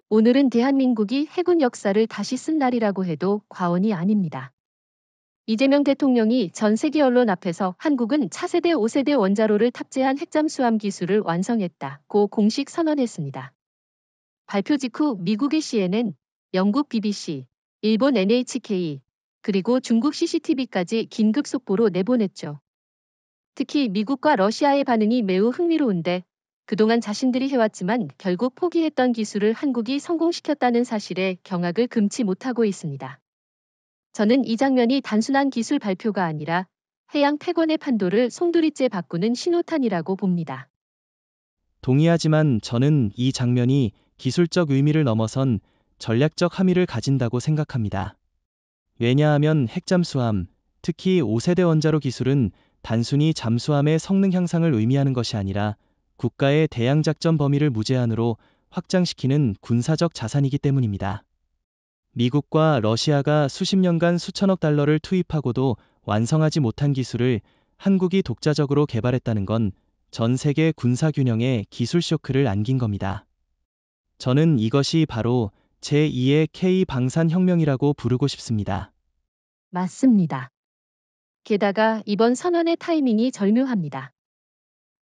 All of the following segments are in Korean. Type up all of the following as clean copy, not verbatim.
오늘은 대한민국이 해군 역사를 다시 쓴 날이라고 해도 과언이 아닙니다. 이재명 대통령이 전 세계 언론 앞에서 한국은 차세대 5세대 원자로를 탑재한 핵잠수함 기술을 완성했다고 공식 선언했습니다. 발표 직후 미국의 CNN, 영국 BBC, 일본 NHK, 그리고 중국 CCTV까지 긴급 속보로 내보냈죠. 특히 미국과 러시아의 반응이 매우 흥미로운데 그동안 자신들이 해왔지만 결국 포기했던 기술을 한국이 성공시켰다는 사실에 경악을 금치 못하고 있습니다. 저는 이 장면이 단순한 기술 발표가 아니라 해양 패권의 판도를 송두리째 바꾸는 신호탄이라고 봅니다. 동의하지만 저는 이 장면이 기술적 의미를 넘어선 전략적 함의를 가진다고 생각합니다. 왜냐하면 핵잠수함, 특히 5세대 원자로 기술은 단순히 잠수함의 성능 향상을 의미하는 것이 아니라 국가의 대양작전 범위를 무제한으로 확장시키는 군사적 자산이기 때문입니다. 미국과 러시아가 수십 년간 수천억 달러를 투입하고도 완성하지 못한 기술을 한국이 독자적으로 개발했다는 건 전 세계 군사 균형에 기술 쇼크를 안긴 겁니다. 저는 이것이 바로 제2의 K 방산혁명이라고 부르고 싶습니다. 맞습니다. 게다가 이번 선언의 타이밍이 절묘합니다.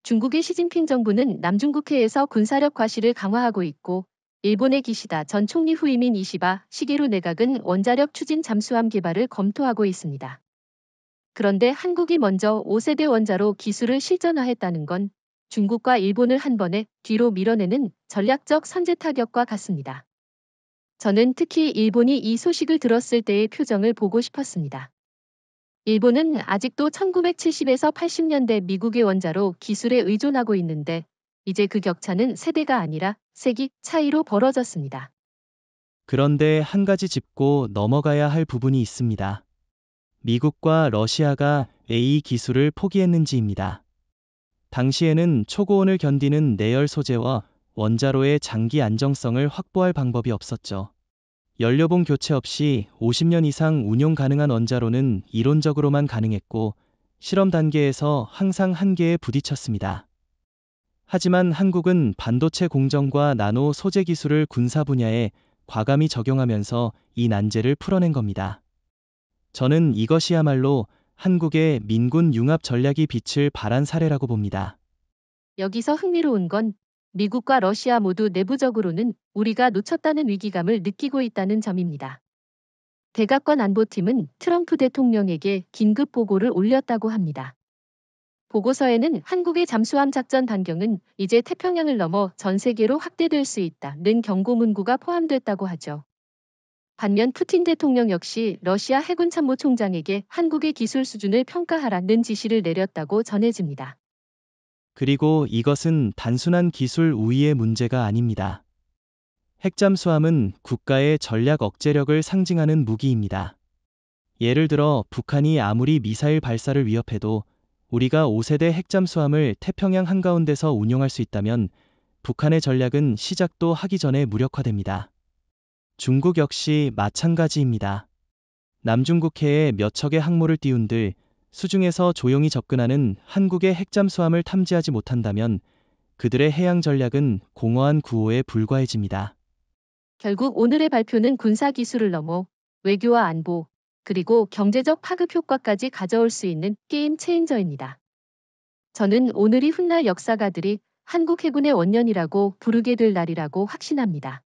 중국의 시진핑 정부는 남중국해에서 군사력 과시를 강화하고 있고 일본의 기시다 전 총리 후임인 이시바 시게루 내각은 원자력 추진 잠수함 개발을 검토하고 있습니다. 그런데 한국이 먼저 5세대 원자로 기술을 실전화했다는 건 중국과 일본을 한 번에 뒤로 밀어내는 전략적 선제 타격과 같습니다. 저는 특히 일본이 이 소식을 들었을 때의 표정을 보고 싶었습니다. 일본은 아직도 1970에서 80년대 미국의 원자로 기술에 의존하고 있는데 이제 그 격차는 세대가 아니라 세기 차이로 벌어졌습니다. 그런데 한 가지 짚고 넘어가야 할 부분이 있습니다. 미국과 러시아가 왜 이 기술을 포기했는지입니다. 당시에는 초고온을 견디는 내열 소재와 원자로의 장기 안정성을 확보할 방법이 없었죠. 연료봉 교체 없이 50년 이상 운용 가능한 원자로는 이론적으로만 가능했고 실험 단계에서 항상 한계에 부딪혔습니다. 하지만 한국은 반도체 공정과 나노 소재 기술을 군사 분야에 과감히 적용하면서 이 난제를 풀어낸 겁니다. 저는 이것이야말로 한국의 민군 융합 전략이 빛을 발한 사례라고 봅니다. 여기서 흥미로운 건 미국과 러시아 모두 내부적으로는 우리가 놓쳤다는 위기감을 느끼고 있다는 점입니다. 백악관 안보팀은 트럼프 대통령에게 긴급 보고를 올렸다고 합니다. 보고서에는 한국의 잠수함 작전 반경은 이제 태평양을 넘어 전 세계로 확대될 수 있다는 경고 문구가 포함됐다고 하죠. 반면 푸틴 대통령 역시 러시아 해군 참모총장에게 한국의 기술 수준을 평가하라는 지시를 내렸다고 전해집니다. 그리고 이것은 단순한 기술 우위의 문제가 아닙니다. 핵잠수함은 국가의 전략 억제력을 상징하는 무기입니다. 예를 들어 북한이 아무리 미사일 발사를 위협해도 우리가 5세대 핵잠수함을 태평양 한가운데서 운용할 수 있다면 북한의 전략은 시작도 하기 전에 무력화됩니다. 중국 역시 마찬가지입니다. 남중국해에 몇 척의 항모를 띄운들 수중에서 조용히 접근하는 한국의 핵잠수함을 탐지하지 못한다면 그들의 해양 전략은 공허한 구호에 불과해집니다. 결국 오늘의 발표는 군사 기술을 넘어 외교와 안보, 그리고 경제적 파급 효과까지 가져올 수 있는 게임 체인저입니다. 저는 오늘이 훗날 역사가들이 한국 해군의 원년이라고 부르게 될 날이라고 확신합니다.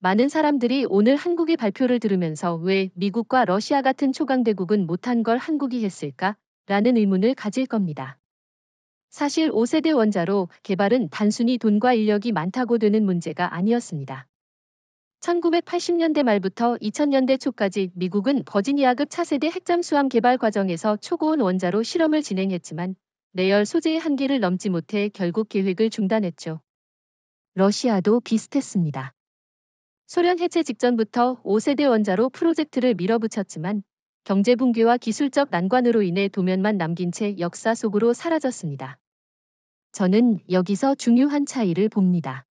많은 사람들이 오늘 한국의 발표를 들으면서 왜 미국과 러시아 같은 초강대국은 못한 걸 한국이 했을까? 라는 의문을 가질 겁니다. 사실 5세대 원자로 개발은 단순히 돈과 인력이 많다고 되는 문제가 아니었습니다. 1980년대 말부터 2000년대 초까지 미국은 버지니아급 차세대 핵잠수함 개발 과정에서 초고온 원자로 실험을 진행했지만 내열 소재의 한계를 넘지 못해 결국 계획을 중단했죠. 러시아도 비슷했습니다. 소련 해체 직전부터 5세대 원자로 프로젝트를 밀어붙였지만 경제 붕괴와 기술적 난관으로 인해 도면만 남긴 채 역사 속으로 사라졌습니다. 저는 여기서 중요한 차이를 봅니다.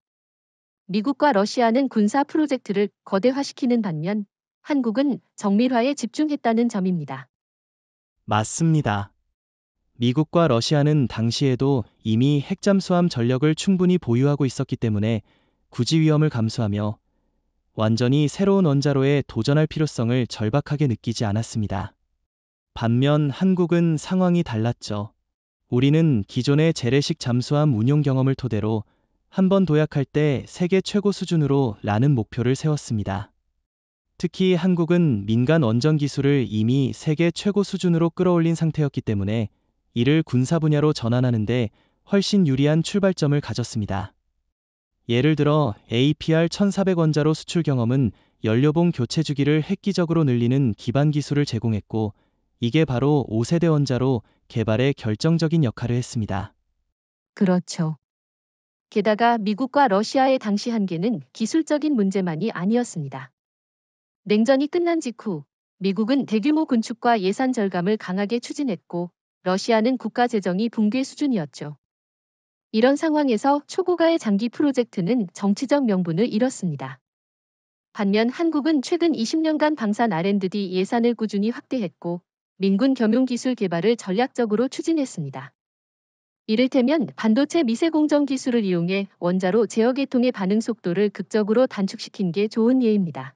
미국과 러시아는 군사 프로젝트를 거대화시키는 반면 한국은 정밀화에 집중했다는 점입니다. 맞습니다. 미국과 러시아는 당시에도 이미 핵잠수함 전력을 충분히 보유하고 있었기 때문에 굳이 위험을 감수하며 완전히 새로운 원자로에 도전할 필요성을 절박하게 느끼지 않았습니다. 반면 한국은 상황이 달랐죠. 우리는 기존의 재래식 잠수함 운용 경험을 토대로 한번 도약할 때 세계 최고 수준으로 라는 목표를 세웠습니다. 특히 한국은 민간 원전 기술을 이미 세계 최고 수준으로 끌어올린 상태였기 때문에 이를 군사 분야로 전환하는데 훨씬 유리한 출발점을 가졌습니다. 예를 들어 APR-1400 원자로 수출 경험은 연료봉 교체 주기를 획기적으로 늘리는 기반 기술을 제공했고, 이게 바로 5세대 원자로 개발에 결정적인 역할을 했습니다. 그렇죠. 게다가 미국과 러시아의 당시 한계는 기술적인 문제만이 아니었습니다. 냉전이 끝난 직후 미국은 대규모 군축과 예산 절감을 강하게 추진했고 러시아는 국가 재정이 붕괴 수준이었죠. 이런 상황에서 초고가의 장기 프로젝트는 정치적 명분을 잃었습니다. 반면 한국은 최근 20년간 방산 R&D 예산을 꾸준히 확대했고 민군 겸용 기술 개발을 전략적으로 추진했습니다. 이를테면 반도체 미세 공정 기술을 이용해 원자로 제어 계통의 반응 속도를 극적으로 단축시킨 게 좋은 예입니다.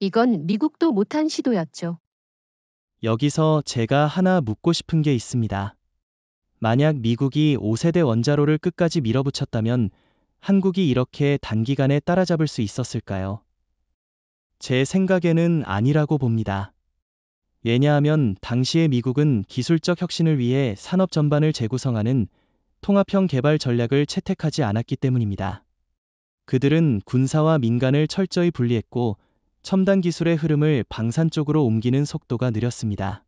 이건 미국도 못한 시도였죠. 여기서 제가 하나 묻고 싶은 게 있습니다. 만약 미국이 5세대 원자로를 끝까지 밀어붙였다면 한국이 이렇게 단기간에 따라잡을 수 있었을까요? 제 생각에는 아니라고 봅니다. 왜냐하면 당시의 미국은 기술적 혁신을 위해 산업 전반을 재구성하는 통합형 개발 전략을 채택하지 않았기 때문입니다. 그들은 군사와 민간을 철저히 분리했고 첨단 기술의 흐름을 방산 쪽으로 옮기는 속도가 느렸습니다.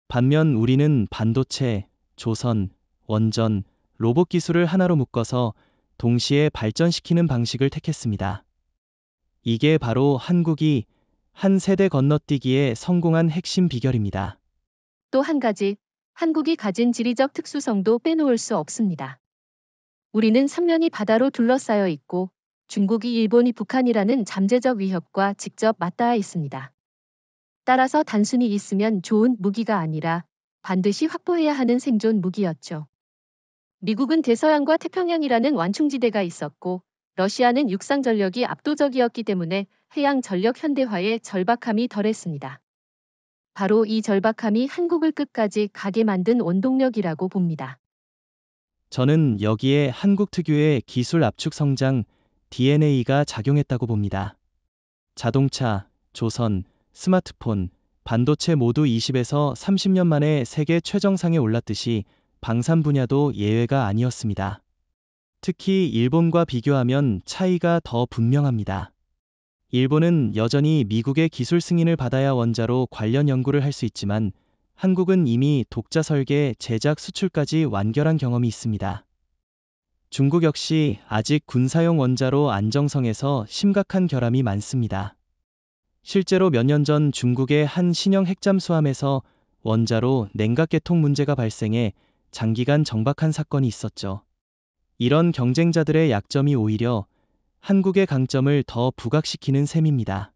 반면 우리는 반도체, 조선, 원전, 로봇 기술을 하나로 묶어서 동시에 발전시키는 방식을 택했습니다. 이게 바로 한국이 한 세대 건너뛰기에 성공한 핵심 비결입니다. 또 한 가지, 한국이 가진 지리적 특수성도 빼놓을 수 없습니다. 우리는 삼면이 바다로 둘러싸여 있고 중국이 일본이 북한이라는 잠재적 위협과 직접 맞닿아 있습니다. 따라서 단순히 있으면 좋은 무기가 아니라 반드시 확보해야 하는 생존 무기였죠. 미국은 대서양과 태평양이라는 완충지대가 있었고 러시아는 육상 전력이 압도적이었기 때문에 해양 전력 현대화에 절박함이 덜했습니다. 바로 이 절박함이 한국을 끝까지 가게 만든 원동력이라고 봅니다. 저는 여기에 한국 특유의 기술 압축 성장 DNA가 작용했다고 봅니다. 자동차, 조선, 스마트폰, 반도체 모두 20에서 30년 만에 세계 최정상에 올랐듯이 방산 분야도 예외가 아니었습니다. 특히 일본과 비교하면 차이가 더 분명합니다. 일본은 여전히 미국의 기술 승인을 받아야 원자로 관련 연구를 할 수 있지만 한국은 이미 독자 설계, 제작, 수출까지 완결한 경험이 있습니다. 중국 역시 아직 군사용 원자로 안정성에서 심각한 결함이 많습니다. 실제로 몇 년 전 중국의 한 신형 핵잠수함에서 원자로 냉각 계통 문제가 발생해 장기간 정박한 사건이 있었죠. 이런 경쟁자들의 약점이 오히려 한국의 강점을 더 부각시키는 셈입니다.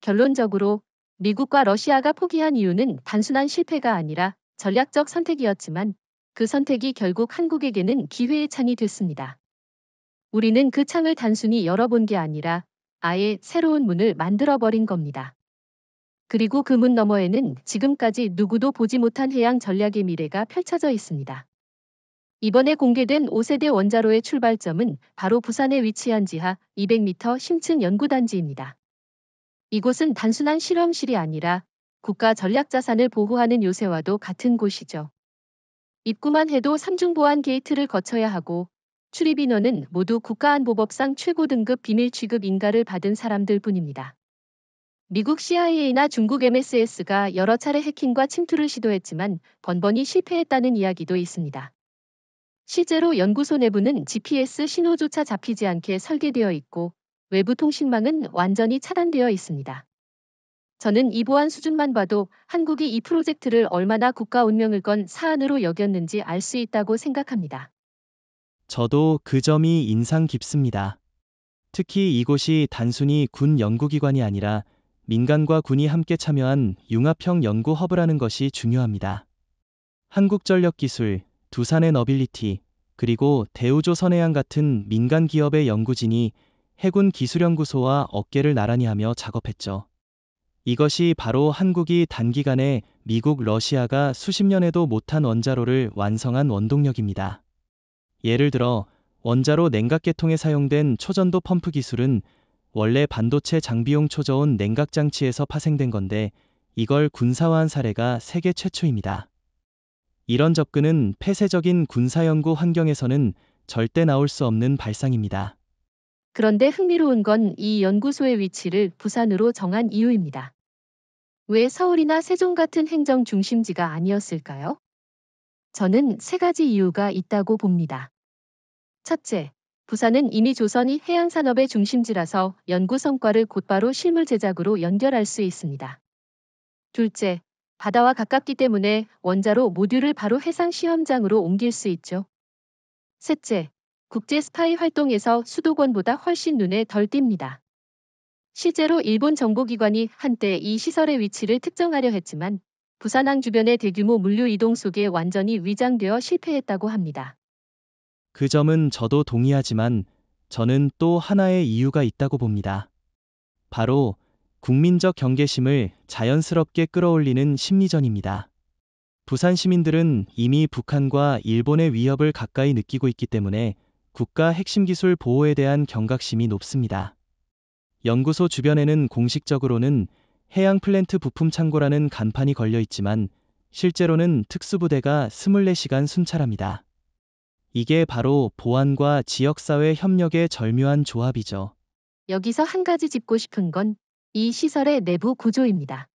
결론적으로 미국과 러시아가 포기한 이유는 단순한 실패가 아니라 전략적 선택이었지만 그 선택이 결국 한국에게는 기회의 창이 됐습니다. 우리는 그 창을 단순히 열어본 게 아니라 아예 새로운 문을 만들어버린 겁니다. 그리고 그 문 너머에는 지금까지 누구도 보지 못한 해양 전략의 미래가 펼쳐져 있습니다. 이번에 공개된 5세대 원자로의 출발점은 바로 부산에 위치한 지하 200m 심층 연구단지입니다. 이곳은 단순한 실험실이 아니라 국가 전략자산을 보호하는 요새와도 같은 곳이죠. 입구만 해도 3중 보안 게이트를 거쳐야 하고 출입 인원은 모두 국가안보법상 최고 등급 비밀 취급 인가를 받은 사람들 뿐입니다. 미국 CIA나 중국 MSS가 여러 차례 해킹과 침투를 시도했지만 번번이 실패했다는 이야기도 있습니다. 실제로 연구소 내부는 GPS 신호조차 잡히지 않게 설계되어 있고 외부 통신망은 완전히 차단되어 있습니다. 저는 이 보안 수준만 봐도 한국이 이 프로젝트를 얼마나 국가 운명을 건 사안으로 여겼는지 알 수 있다고 생각합니다. 저도 그 점이 인상 깊습니다. 특히 이곳이 단순히 군 연구기관이 아니라 민간과 군이 함께 참여한 융합형 연구 허브라는 것이 중요합니다. 한국전력기술, 두산에너빌리티, 그리고 대우조선해양 같은 민간 기업의 연구진이 해군 기술연구소와 어깨를 나란히 하며 작업했죠. 이것이 바로 한국이 단기간에 미국, 러시아가 수십 년에도 못한 원자로를 완성한 원동력입니다. 예를 들어 원자로 냉각계통에 사용된 초전도 펌프 기술은 원래 반도체 장비용 초저온 냉각장치에서 파생된 건데 이걸 군사화한 사례가 세계 최초입니다. 이런 접근은 폐쇄적인 군사연구 환경에서는 절대 나올 수 없는 발상입니다. 그런데 흥미로운 건 이 연구소의 위치를 부산으로 정한 이유입니다. 왜 서울이나 세종 같은 행정 중심지가 아니었을까요? 저는 세 가지 이유가 있다고 봅니다. 첫째, 부산은 이미 조선이 해양산업의 중심지라서 연구 성과를 곧바로 실물 제작으로 연결할 수 있습니다. 둘째, 바다와 가깝기 때문에 원자로 모듈을 바로 해상 시험장으로 옮길 수 있죠. 셋째, 국제 스파이 활동에서 수도권보다 훨씬 눈에 덜 띕니다. 실제로 일본 정보기관이 한때 이 시설의 위치를 특정하려 했지만 부산항 주변의 대규모 물류 이동 속에 완전히 위장되어 실패했다고 합니다. 그 점은 저도 동의하지만 저는 또 하나의 이유가 있다고 봅니다. 바로 국민적 경계심을 자연스럽게 끌어올리는 심리전입니다. 부산 시민들은 이미 북한과 일본의 위협을 가까이 느끼고 있기 때문에 국가 핵심 기술 보호에 대한 경각심이 높습니다. 연구소 주변에는 공식적으로는 해양 플랜트 부품 창고라는 간판이 걸려 있지만 실제로는 특수부대가 24시간 순찰합니다. 이게 바로 보안과 지역사회 협력의 절묘한 조합이죠. 여기서 한 가지 짚고 싶은 건 이 시설의 내부 구조입니다.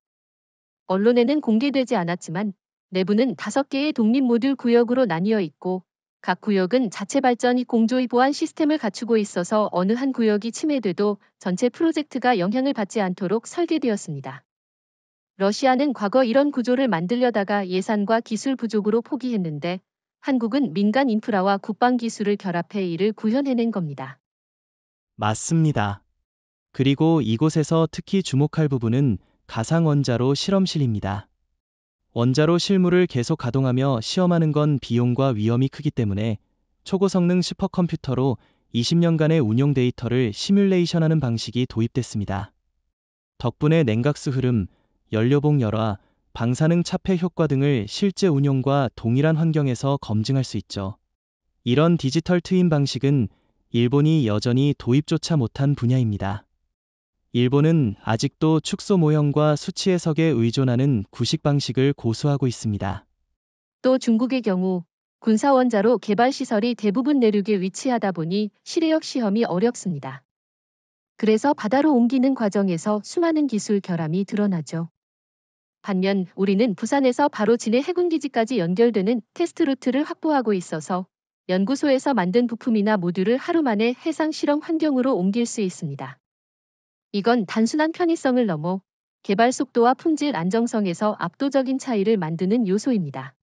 언론에는 공개되지 않았지만 내부는 5개의 독립 모듈 구역으로 나뉘어 있고 각 구역은 자체 발전 공조위 보안 시스템을 갖추고 있어서 어느 한 구역이 침해돼도 전체 프로젝트가 영향을 받지 않도록 설계되었습니다. 러시아는 과거 이런 구조를 만들려다가 예산과 기술 부족으로 포기했는데 한국은 민간 인프라와 국방 기술을 결합해 이를 구현해낸 겁니다. 맞습니다. 그리고 이곳에서 특히 주목할 부분은 가상원자로 실험실입니다. 원자로 실물을 계속 가동하며 시험하는 건 비용과 위험이 크기 때문에 초고성능 슈퍼컴퓨터로 20년간의 운용 데이터를 시뮬레이션하는 방식이 도입됐습니다. 덕분에 냉각수 흐름, 연료봉 열화, 방사능 차폐 효과 등을 실제 운용과 동일한 환경에서 검증할 수 있죠. 이런 디지털 트윈 방식은 일본이 여전히 도입조차 못한 분야입니다. 일본은 아직도 축소 모형과 수치 해석에 의존하는 구식 방식을 고수하고 있습니다. 또 중국의 경우 군사원자로 개발 시설이 대부분 내륙에 위치하다 보니 실외역 시험이 어렵습니다. 그래서 바다로 옮기는 과정에서 수많은 기술 결함이 드러나죠. 반면 우리는 부산에서 바로 진해 해군기지까지 연결되는 테스트 루트를 확보하고 있어서 연구소에서 만든 부품이나 모듈을 하루 만에 해상 실험 환경으로 옮길 수 있습니다. 이건 단순한 편의성을 넘어 개발 속도와 품질 안정성에서 압도적인 차이를 만드는 요소입니다.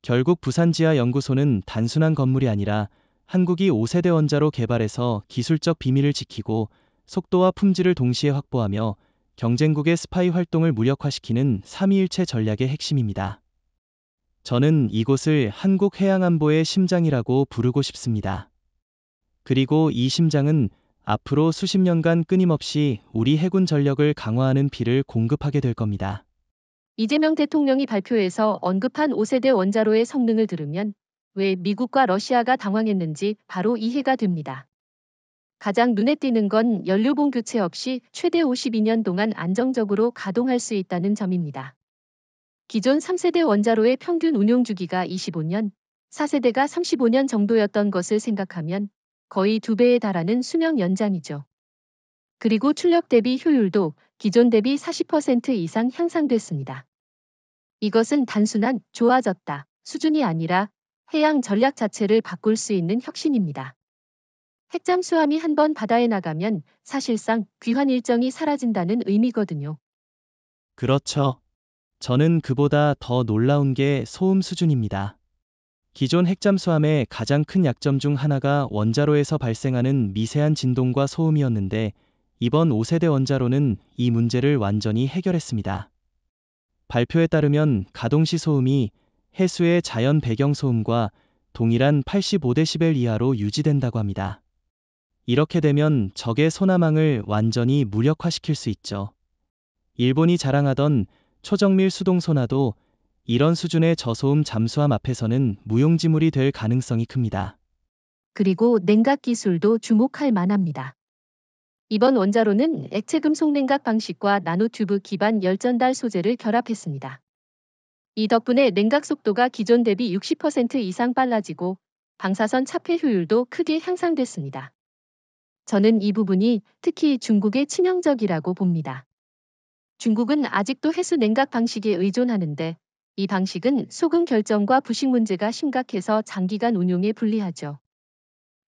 결국 부산지하연구소는 단순한 건물이 아니라 한국이 5세대 원자로 개발해서 기술적 비밀을 지키고 속도와 품질을 동시에 확보하며 경쟁국의 스파이 활동을 무력화시키는 삼위일체 전략의 핵심입니다. 저는 이곳을 한국 해양안보의 심장이라고 부르고 싶습니다. 그리고 이 심장은 앞으로 수십 년간 끊임없이 우리 해군 전력을 강화하는 피를 공급하게 될 겁니다. 이재명 대통령이 발표해서 언급한 5세대 원자로의 성능을 들으면 왜 미국과 러시아가 당황했는지 바로 이해가 됩니다. 가장 눈에 띄는 건 연료봉 교체 없이 최대 52년 동안 안정적으로 가동할 수 있다는 점입니다. 기존 3세대 원자로의 평균 운용 주기가 25년, 4세대가 35년 정도였던 것을 생각하면 거의 2배에 달하는 수명 연장이죠. 그리고 출력 대비 효율도 기존 대비 40% 이상 향상됐습니다. 이것은 단순한 좋아졌다 수준이 아니라 해양 전략 자체를 바꿀 수 있는 혁신입니다. 핵잠수함이 한번 바다에 나가면 사실상 귀환 일정이 사라진다는 의미거든요. 그렇죠. 저는 그보다 더 놀라운 게 소음 수준입니다. 기존 핵잠수함의 가장 큰 약점 중 하나가 원자로에서 발생하는 미세한 진동과 소음이었는데 이번 5세대 원자로는 이 문제를 완전히 해결했습니다. 발표에 따르면 가동시 소음이 해수의 자연 배경 소음과 동일한 85데시벨 이하로 유지된다고 합니다. 이렇게 되면 적의 소나망을 완전히 무력화시킬 수 있죠. 일본이 자랑하던 초정밀 수동 소나도 이런 수준의 저소음 잠수함 앞에서는 무용지물이 될 가능성이 큽니다. 그리고 냉각 기술도 주목할 만합니다. 이번 원자로는 액체 금속 냉각 방식과 나노튜브 기반 열전달 소재를 결합했습니다. 이 덕분에 냉각 속도가 기존 대비 60% 이상 빨라지고 방사선 차폐 효율도 크게 향상됐습니다. 저는 이 부분이 특히 중국에 치명적이라고 봅니다. 중국은 아직도 해수 냉각 방식에 의존하는데 이 방식은 소금 결정과 부식 문제가 심각해서 장기간 운용에 불리하죠.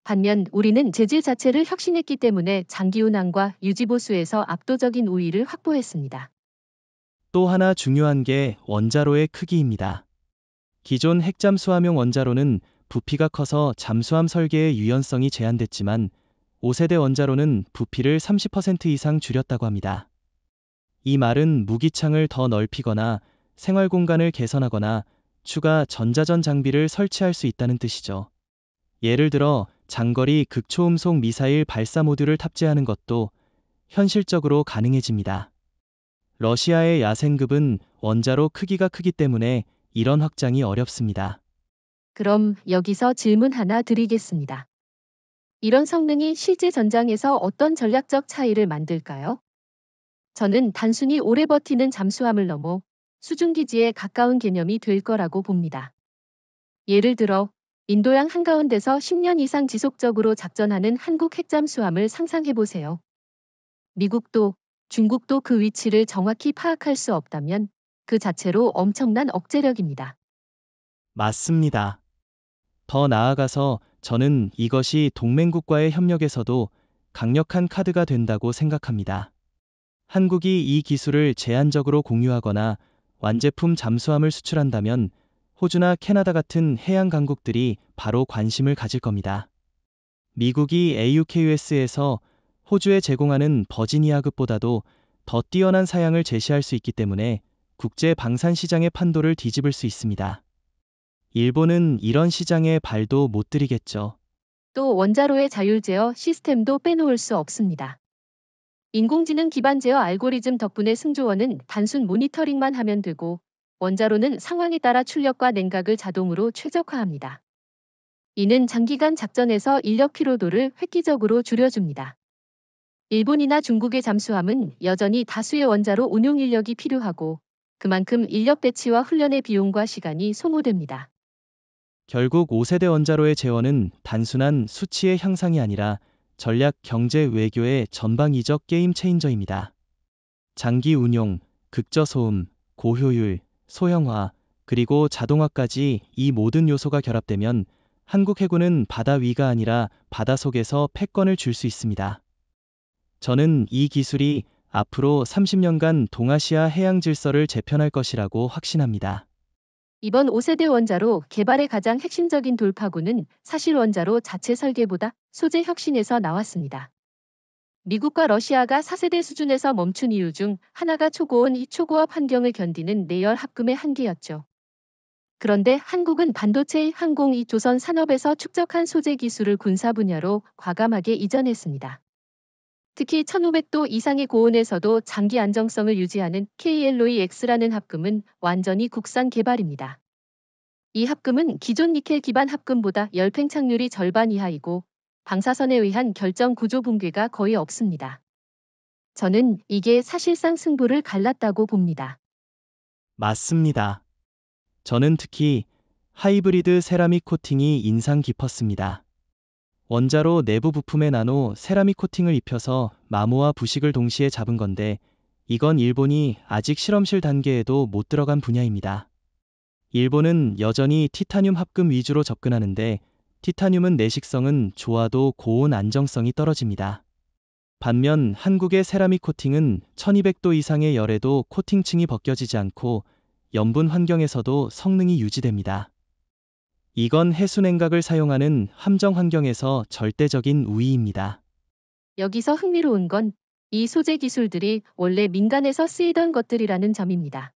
반면 우리는 재질 자체를 혁신했기 때문에 장기 운항과 유지 보수에서 압도적인 우위를 확보했습니다. 또 하나 중요한 게 원자로의 크기입니다. 기존 핵잠수함용 원자로는 부피가 커서 잠수함 설계의 유연성이 제한됐지만 5세대 원자로는 부피를 30% 이상 줄였다고 합니다. 이 말은 무기창을 더 넓히거나 생활 공간을 개선하거나 추가 전자전 장비를 설치할 수 있다는 뜻이죠. 예를 들어 장거리 극초음속 미사일 발사 모듈을 탑재하는 것도 현실적으로 가능해집니다. 러시아의 야생급은 원자로 크기가 크기 때문에 이런 확장이 어렵습니다. 그럼 여기서 질문 하나 드리겠습니다. 이런 성능이 실제 전장에서 어떤 전략적 차이를 만들까요? 저는 단순히 오래 버티는 잠수함을 넘어 수중기지에 가까운 개념이 될 거라고 봅니다. 예를 들어 인도양 한가운데서 10년 이상 지속적으로 작전하는 한국 핵잠수함을 상상해보세요. 미국도 중국도 그 위치를 정확히 파악할 수 없다면 그 자체로 엄청난 억제력입니다. 맞습니다. 더 나아가서 저는 이것이 동맹국과의 협력에서도 강력한 카드가 된다고 생각합니다. 한국이 이 기술을 제한적으로 공유하거나 완제품 잠수함을 수출한다면 호주나 캐나다 같은 해양 강국들이 바로 관심을 가질 겁니다. 미국이 AUKUS에서 호주에 제공하는 버지니아급보다도 더 뛰어난 사양을 제시할 수 있기 때문에 국제 방산 시장의 판도를 뒤집을 수 있습니다. 일본은 이런 시장에 발도 못 들이겠죠. 또 원자로의 자율 제어 시스템도 빼놓을 수 없습니다. 인공지능 기반 제어 알고리즘 덕분에 승조원은 단순 모니터링만 하면 되고 원자로는 상황에 따라 출력과 냉각을 자동으로 최적화합니다. 이는 장기간 작전에서 인력 피로도를 획기적으로 줄여줍니다. 일본이나 중국의 잠수함은 여전히 다수의 원자로 운용 인력이 필요하고 그만큼 인력 배치와 훈련의 비용과 시간이 소모됩니다. 결국 5세대 원자로의 재원은 단순한 수치의 향상이 아니라 전략, 경제, 외교의 전방위적 게임 체인저입니다. 장기 운용, 극저소음, 고효율, 소형화, 그리고 자동화까지 이 모든 요소가 결합되면 한국 해군은 바다 위가 아니라 바다 속에서 패권을 줄 수 있습니다. 저는 이 기술이 앞으로 30년간 동아시아 해양 질서를 재편할 것이라고 확신합니다. 이번 5세대 원자로 개발의 가장 핵심적인 돌파구는 사실 원자로 자체 설계보다 소재 혁신에서 나왔습니다. 미국과 러시아가 4세대 수준에서 멈춘 이유 중 하나가 초고온 초고압 환경을 견디는 내열 합금의 한계였죠. 그런데 한국은 반도체, 항공, 조선 산업에서 축적한 소재 기술을 군사 분야로 과감하게 이전했습니다. 특히 1500도 이상의 고온에서도 장기 안정성을 유지하는 KLOEX라는 합금은 완전히 국산 개발입니다. 이 합금은 기존 니켈 기반 합금보다 열팽창률이 절반 이하이고 방사선에 의한 결정 구조 붕괴가 거의 없습니다. 저는 이게 사실상 승부를 갈랐다고 봅니다. 맞습니다. 저는 특히 하이브리드 세라믹 코팅이 인상 깊었습니다. 원자로 내부 부품에 나노 세라믹 코팅을 입혀서 마모와 부식을 동시에 잡은 건데 이건 일본이 아직 실험실 단계에도 못 들어간 분야입니다. 일본은 여전히 티타늄 합금 위주로 접근하는데 티타늄은 내식성은 좋아도 고온 안정성이 떨어집니다. 반면 한국의 세라믹 코팅은 1200도 이상의 열에도 코팅층이 벗겨지지 않고 염분 환경에서도 성능이 유지됩니다. 이건 해수 냉각을 사용하는 함정 환경에서 절대적인 우위입니다. 여기서 흥미로운 건 이 소재 기술들이 원래 민간에서 쓰이던 것들이라는 점입니다.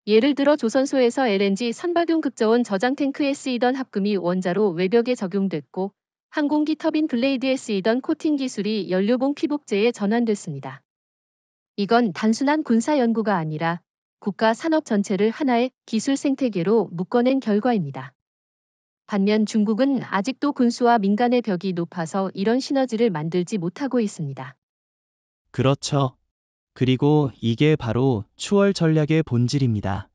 예를 들어 조선소에서 LNG 선박용 급저온 저장 탱크에 쓰이던 합금이 원자로 외벽에 적용됐고 항공기 터빈 블레이드에 쓰이던 코팅 기술이 연료봉 피복제에 전환됐습니다. 이건 단순한 군사 연구가 아니라 국가 산업 전체를 하나의 기술 생태계로 묶어낸 결과입니다. 반면 중국은 아직도 군수와 민간의 벽이 높아서 이런 시너지를 만들지 못하고 있습니다. 그렇죠. 그리고 이게 바로 추월 전략의 본질입니다.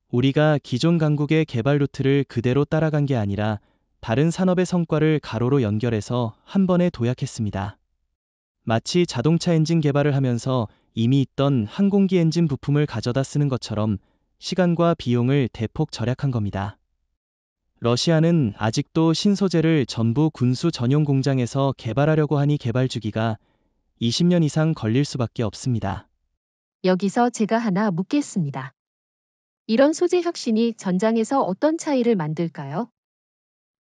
우리가 기존 강국의 개발 루트를 그대로 따라간 게 아니라 다른 산업의 성과를 가로로 연결해서 한 번에 도약했습니다. 마치 자동차 엔진 개발을 하면서 이미 있던 항공기 엔진 부품을 가져다 쓰는 것처럼 시간과 비용을 대폭 절약한 겁니다. 러시아는 아직도 신소재를 전부 군수 전용 공장에서 개발하려고 하니 개발 주기가 20년 이상 걸릴 수밖에 없습니다. 여기서 제가 하나 묻겠습니다. 이런 소재 혁신이 전장에서 어떤 차이를 만들까요?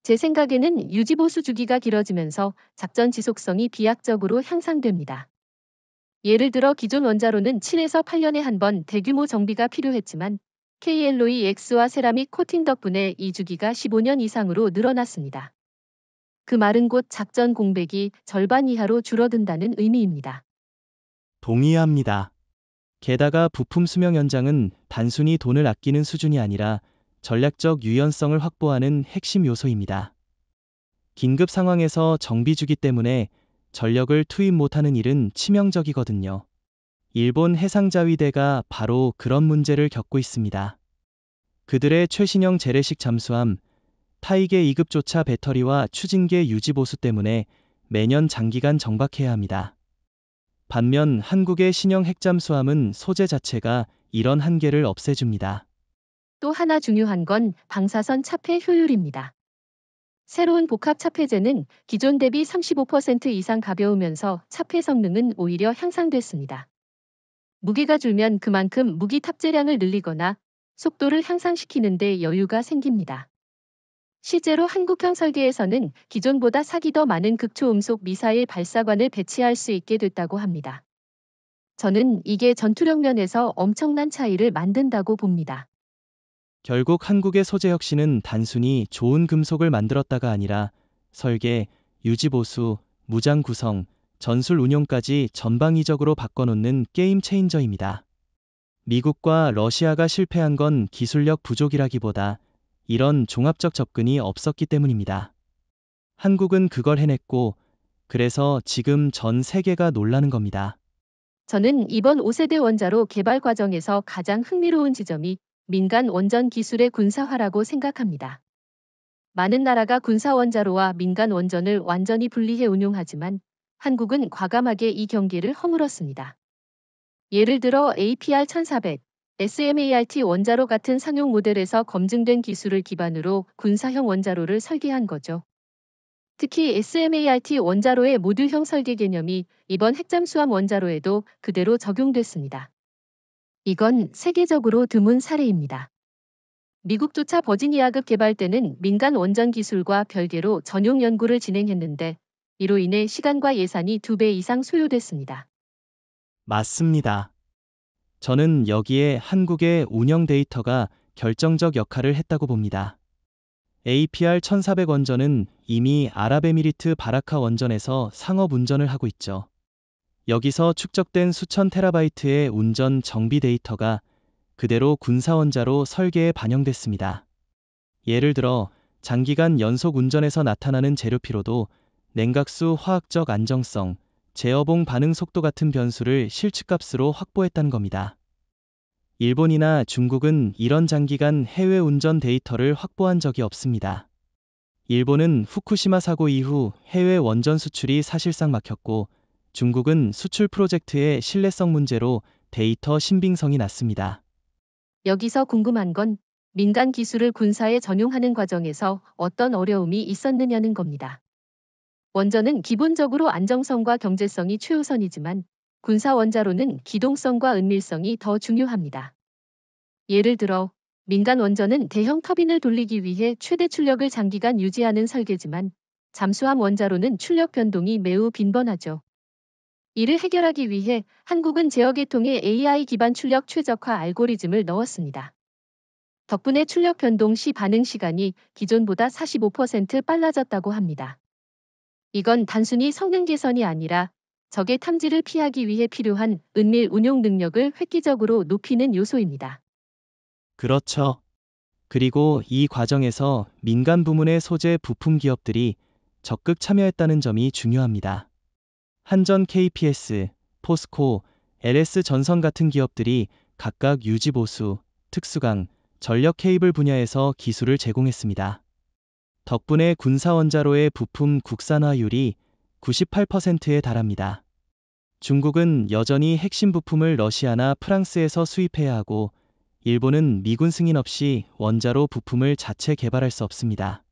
제 생각에는 유지보수 주기가 길어지면서 작전 지속성이 비약적으로 향상됩니다. 예를 들어 기존 원자로는 7에서 8년에 한 번 대규모 정비가 필요했지만 KLOEX와 세라믹 코팅 덕분에 이 주기가 15년 이상으로 늘어났습니다. 그 말은 곧 작전 공백이 절반 이하로 줄어든다는 의미입니다. 동의합니다. 게다가 부품 수명 연장은 단순히 돈을 아끼는 수준이 아니라 전략적 유연성을 확보하는 핵심 요소입니다. 긴급 상황에서 정비 주기 때문에 전력을 투입 못하는 일은 치명적이거든요. 일본 해상자위대가 바로 그런 문제를 겪고 있습니다. 그들의 최신형 재래식 잠수함 타이게 2급조차 배터리와 추진계 유지 보수 때문에 매년 장기간 정박해야 합니다. 반면 한국의 신형 핵잠수함은 소재 자체가 이런 한계를 없애줍니다. 또 하나 중요한 건 방사선 차폐 효율입니다. 새로운 복합 차폐제는 기존 대비 35% 이상 가벼우면서 차폐 성능은 오히려 향상됐습니다. 무게가 줄면 그만큼 무기 탑재량을 늘리거나 속도를 향상시키는 데 여유가 생깁니다. 실제로 한국형 설계에서는 기존보다 4기 더 많은 극초음속 미사일 발사관을 배치할 수 있게 됐다고 합니다. 저는 이게 전투력 면에서 엄청난 차이를 만든다고 봅니다. 결국 한국의 소재 혁신은 단순히 좋은 금속을 만들었다가 아니라 설계, 유지 보수, 무장 구성, 전술 운용까지 전방위적으로 바꿔놓는 게임 체인저입니다. 미국과 러시아가 실패한 건 기술력 부족이라기보다 이런 종합적 접근이 없었기 때문입니다. 한국은 그걸 해냈고, 그래서 지금 전 세계가 놀라는 겁니다. 저는 이번 5세대 원자로 개발 과정에서 가장 흥미로운 지점이 민간 원전 기술의 군사화라고 생각합니다. 많은 나라가 군사 원자로와 민간 원전을 완전히 분리해 운용하지만 한국은 과감하게 이 경계를 허물었습니다. 예를 들어 APR-1400, SMART 원자로 같은 상용 모델에서 검증된 기술을 기반으로 군사형 원자로를 설계한 거죠. 특히 SMART 원자로의 모듈형 설계 개념이 이번 핵잠수함 원자로에도 그대로 적용됐습니다. 이건 세계적으로 드문 사례입니다. 미국조차 버지니아급 개발 때는 민간 원전 기술과 별개로 전용 연구를 진행했는데 이로 인해 시간과 예산이 2배 이상 소요됐습니다. 맞습니다. 저는 여기에 한국의 운영 데이터가 결정적 역할을 했다고 봅니다. APR-1400 원전은 이미 아랍에미리트 바라카 원전에서 상업 운전을 하고 있죠. 여기서 축적된 수천 테라바이트의 운전 정비 데이터가 그대로 군사원자로 설계에 반영됐습니다. 예를 들어 장기간 연속 운전에서 나타나는 재료 피로도, 냉각수 화학적 안정성, 제어봉 반응 속도 같은 변수를 실측값으로 확보했다는 겁니다. 일본이나 중국은 이런 장기간 해외 운전 데이터를 확보한 적이 없습니다. 일본은 후쿠시마 사고 이후 해외 원전 수출이 사실상 막혔고, 중국은 수출 프로젝트의 신뢰성 문제로 데이터 신빙성이 낮습니다. 여기서 궁금한 건 민간 기술을 군사에 전용하는 과정에서 어떤 어려움이 있었느냐는 겁니다. 원전은 기본적으로 안정성과 경제성이 최우선이지만 군사 원자로는 기동성과 은밀성이 더 중요합니다. 예를 들어 민간 원전은 대형 터빈을 돌리기 위해 최대 출력을 장기간 유지하는 설계지만 잠수함 원자로는 출력 변동이 매우 빈번하죠. 이를 해결하기 위해 한국은 제어계통에 AI 기반 출력 최적화 알고리즘을 넣었습니다. 덕분에 출력 변동 시 반응 시간이 기존보다 45% 빨라졌다고 합니다. 이건 단순히 성능 개선이 아니라 적의 탐지를 피하기 위해 필요한 은밀 운용 능력을 획기적으로 높이는 요소입니다. 그렇죠. 그리고 이 과정에서 민간 부문의 소재 부품 기업들이 적극 참여했다는 점이 중요합니다. 한전 KPS, 포스코, LS 전선 같은 기업들이 각각 유지보수, 특수강, 전력 케이블 분야에서 기술을 제공했습니다. 덕분에 군사원자로의 부품 국산화율이 98%에 달합니다. 중국은 여전히 핵심 부품을 러시아나 프랑스에서 수입해야 하고, 일본은 미군 승인 없이 원자로 부품을 자체 개발할 수 없습니다.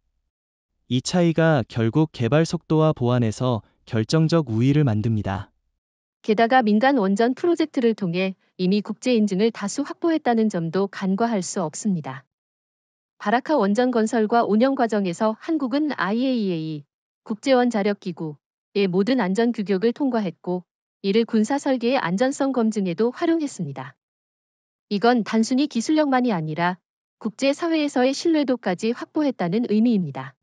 이 차이가 결국 개발 속도와 보안에서 결정적 우위를 만듭니다. 게다가 민간 원전 프로젝트를 통해 이미 국제 인증을 다수 확보했다는 점도 간과할 수 없습니다. 바라카 원전 건설과 운영 과정에서 한국은 IAEA, 국제원자력기구의 모든 안전 규격을 통과했고, 이를 군사 설계의 안전성 검증에도 활용했습니다. 이건 단순히 기술력만이 아니라 국제사회에서의 신뢰도까지 확보했다는 의미입니다.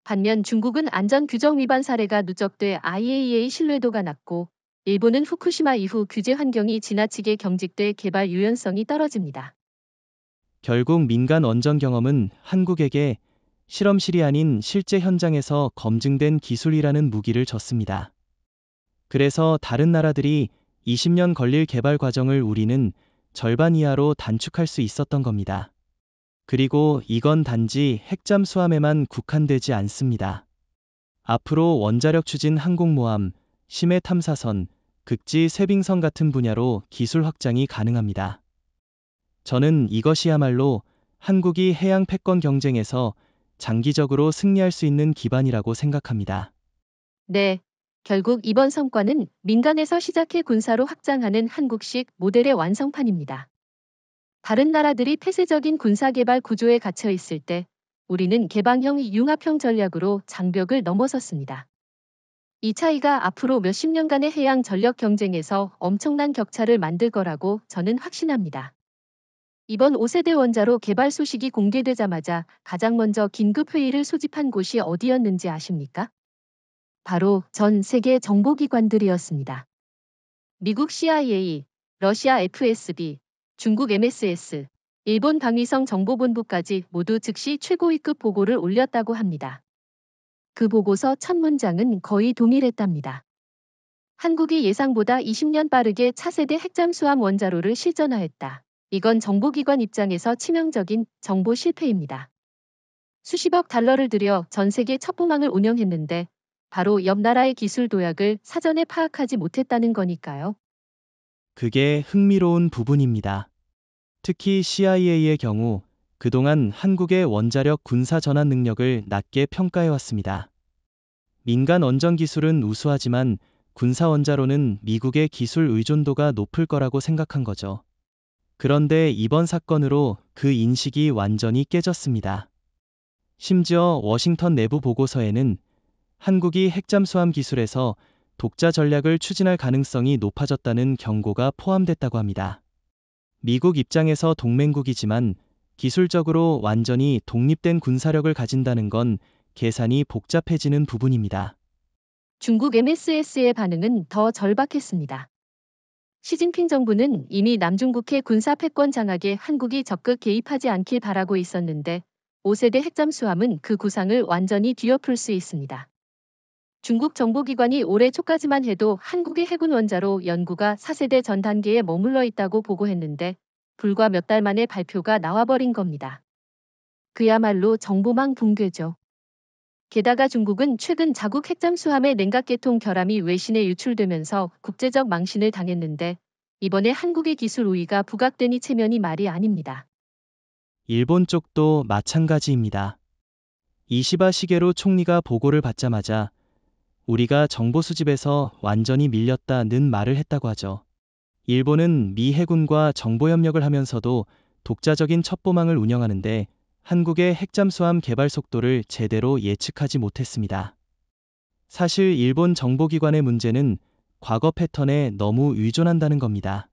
반면 중국은 안전 규정 위반 사례가 누적돼 IAEA 신뢰도가 낮고, 일본은 후쿠시마 이후 규제 환경이 지나치게 경직돼 개발 유연성이 떨어집니다. 결국 민간 원전 경험은 한국에게 실험실이 아닌 실제 현장에서 검증된 기술이라는 무기를 줬습니다. 그래서 다른 나라들이 20년 걸릴 개발 과정을 우리는 절반 이하로 단축할 수 있었던 겁니다. 그리고 이건 단지 핵잠수함에만 국한되지 않습니다. 앞으로 원자력 추진 항공모함, 심해 탐사선, 극지 쇄빙선 같은 분야로 기술 확장이 가능합니다. 저는 이것이야말로 한국이 해양 패권 경쟁에서 장기적으로 승리할 수 있는 기반이라고 생각합니다. 네, 결국 이번 성과는 민간에서 시작해 군사로 확장하는 한국식 모델의 완성판입니다. 다른 나라들이 폐쇄적인 군사개발 구조에 갇혀 있을 때 우리는 개방형 융합형 전략으로 장벽을 넘어섰습니다. 이 차이가 앞으로 몇십 년간의 해양 전력 경쟁에서 엄청난 격차를 만들 거라고 저는 확신합니다. 이번 5세대 원자로 개발 소식이 공개되자마자 가장 먼저 긴급회의를 소집한 곳이 어디였는지 아십니까? 바로 전 세계 정보기관들이었습니다. 미국 CIA, 러시아 FSB, 중국 MSS, 일본 방위성 정보본부까지 모두 즉시 최고위급 보고를 올렸다고 합니다. 그 보고서 첫 문장은 거의 동일했답니다. 한국이 예상보다 20년 빠르게 차세대 핵잠수함 원자로를 실전화했다. 이건 정보기관 입장에서 치명적인 정보 실패입니다. 수십억 달러를 들여 전 세계 첩보망을 운영했는데 바로 옆 나라의 기술 도약을 사전에 파악하지 못했다는 거니까요. 그게 흥미로운 부분입니다. 특히 CIA의 경우 그동안 한국의 원자력 군사 전환 능력을 낮게 평가해왔습니다. 민간 원전 기술은 우수하지만 군사 원자로는 미국의 기술 의존도가 높을 거라고 생각한 거죠. 그런데 이번 사건으로 그 인식이 완전히 깨졌습니다. 심지어 워싱턴 내부 보고서에는 한국이 핵잠수함 기술에서 독자 전략을 추진할 가능성이 높아졌다는 경고가 포함됐다고 합니다. 미국 입장에서 동맹국이지만 기술적으로 완전히 독립된 군사력을 가진다는 건 계산이 복잡해지는 부분입니다. 중국 MSS의 반응은 더 절박했습니다. 시진핑 정부는 이미 남중국해 군사 패권 장악에 한국이 적극 개입하지 않길 바라고 있었는데 5세대 핵잠수함은 그 구상을 완전히 뒤엎을 수 있습니다. 중국 정보기관이 올해 초까지만 해도 한국의 해군 원자로 연구가 4세대 전 단계에 머물러 있다고 보고했는데 불과 몇 달 만에 발표가 나와버린 겁니다. 그야말로 정보망 붕괴죠. 게다가 중국은 최근 자국 핵잠수함의 냉각계통 결함이 외신에 유출되면서 국제적 망신을 당했는데 이번에 한국의 기술 우위가 부각되니 체면이 말이 아닙니다. 일본 쪽도 마찬가지입니다. 이시바 시게루 총리가 보고를 받자마자 우리가 정보 수집에서 완전히 밀렸다는 말을 했다고 하죠. 일본은 미 해군과 정보 협력을 하면서도 독자적인 첩보망을 운영하는데 한국의 핵잠수함 개발 속도를 제대로 예측하지 못했습니다. 사실 일본 정보기관의 문제는 과거 패턴에 너무 의존한다는 겁니다.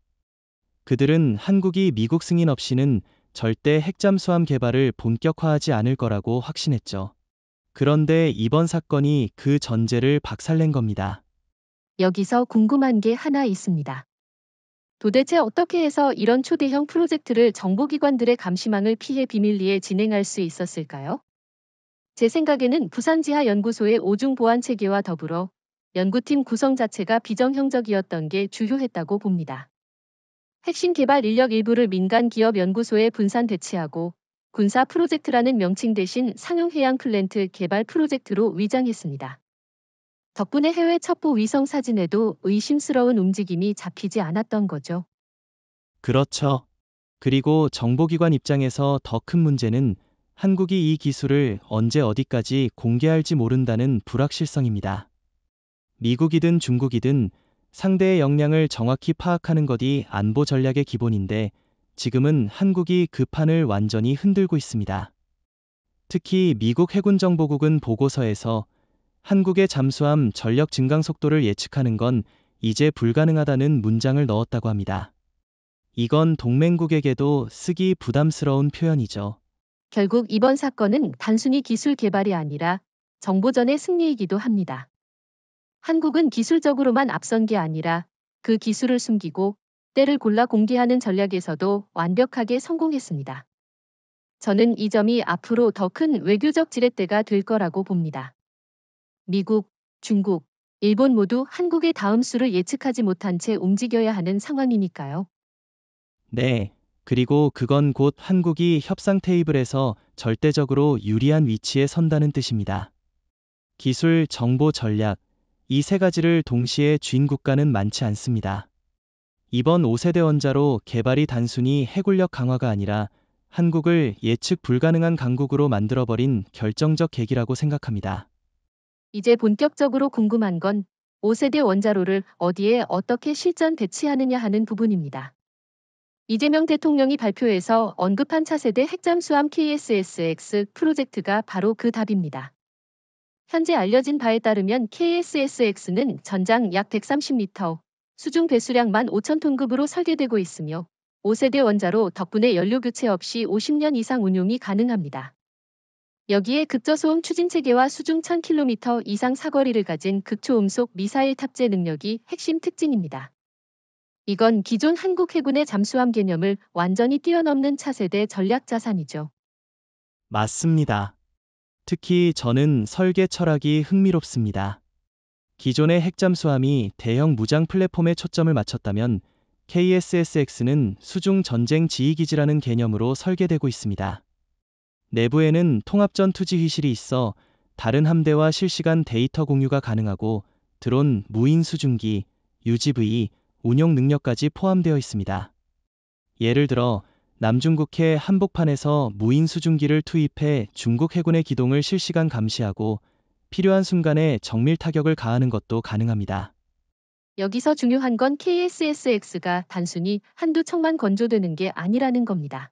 그들은 한국이 미국 승인 없이는 절대 핵잠수함 개발을 본격화하지 않을 거라고 확신했죠. 그런데 이번 사건이 그 전제를 박살낸 겁니다. 여기서 궁금한 게 하나 있습니다. 도대체 어떻게 해서 이런 초대형 프로젝트를 정보기관들의 감시망을 피해 비밀리에 진행할 수 있었을까요? 제 생각에는 부산지하연구소의 오중 보안 체계와 더불어 연구팀 구성 자체가 비정형적이었던 게 주요했다고 봅니다. 핵심 개발 인력 일부를 민간 기업 연구소에 분산 배치하고 군사 프로젝트라는 명칭 대신 상용 해양 플랜트 개발 프로젝트로 위장했습니다. 덕분에 해외 첩보 위성 사진에도 의심스러운 움직임이 잡히지 않았던 거죠. 그렇죠. 그리고 정보기관 입장에서 더 큰 문제는 한국이 이 기술을 언제 어디까지 공개할지 모른다는 불확실성입니다. 미국이든 중국이든 상대의 역량을 정확히 파악하는 것이 안보 전략의 기본인데 지금은 한국이 그 판을 완전히 흔들고 있습니다. 특히 미국 해군정보국은 보고서에서 한국의 잠수함 전력 증강 속도를 예측하는 건 이제 불가능하다는 문장을 넣었다고 합니다. 이건 동맹국에게도 쓰기 부담스러운 표현이죠. 결국 이번 사건은 단순히 기술 개발이 아니라 정보전의 승리이기도 합니다. 한국은 기술적으로만 앞선 게 아니라 그 기술을 숨기고 때를 골라 공개하는 전략에서도 완벽하게 성공했습니다. 저는 이 점이 앞으로 더 큰 외교적 지렛대가 될 거라고 봅니다. 미국, 중국, 일본 모두 한국의 다음 수를 예측하지 못한 채 움직여야 하는 상황이니까요. 네. 그리고 그건 곧 한국이 협상 테이블에서 절대적으로 유리한 위치에 선다는 뜻입니다. 기술, 정보, 전략, 이 세 가지를 동시에 쥔 국가는 많지 않습니다. 이번 5세대 원자로 개발이 단순히 해군력 강화가 아니라 한국을 예측 불가능한 강국으로 만들어버린 결정적 계기라고 생각합니다. 이제 본격적으로 궁금한 건 5세대 원자로를 어디에 어떻게 실전 배치하느냐 하는 부분입니다. 이재명 대통령이 발표해서 언급한 차세대 핵잠수함 KSSX 프로젝트가 바로 그 답입니다. 현재 알려진 바에 따르면 KSSX는 전장 약 130m, 수중 배수량 15,000톤급으로 설계되고 있으며 5세대 원자로 덕분에 연료 교체 없이 50년 이상 운용이 가능합니다. 여기에 극저소음 추진체계와 수중 1000km 이상 사거리를 가진 극초음속 미사일 탑재 능력이 핵심 특징입니다. 이건 기존 한국 해군의 잠수함 개념을 완전히 뛰어넘는 차세대 전략 자산이죠. 맞습니다. 특히 저는 설계 철학이 흥미롭습니다. 기존의 핵잠수함이 대형 무장 플랫폼에 초점을 맞췄다면 KSSX는 수중 전쟁 지휘기지라는 개념으로 설계되고 있습니다. 내부에는 통합전 투지휘실이 있어 다른 함대와 실시간 데이터 공유가 가능하고 드론, 무인 수중기, UGV, 운용 능력까지 포함되어 있습니다. 예를 들어 남중국해 한복판에서 무인 수중기를 투입해 중국 해군의 기동을 실시간 감시하고 필요한 순간에 정밀 타격을 가하는 것도 가능합니다. 여기서 중요한 건 KSSX가 단순히 한두 척만 건조되는 게 아니라는 겁니다.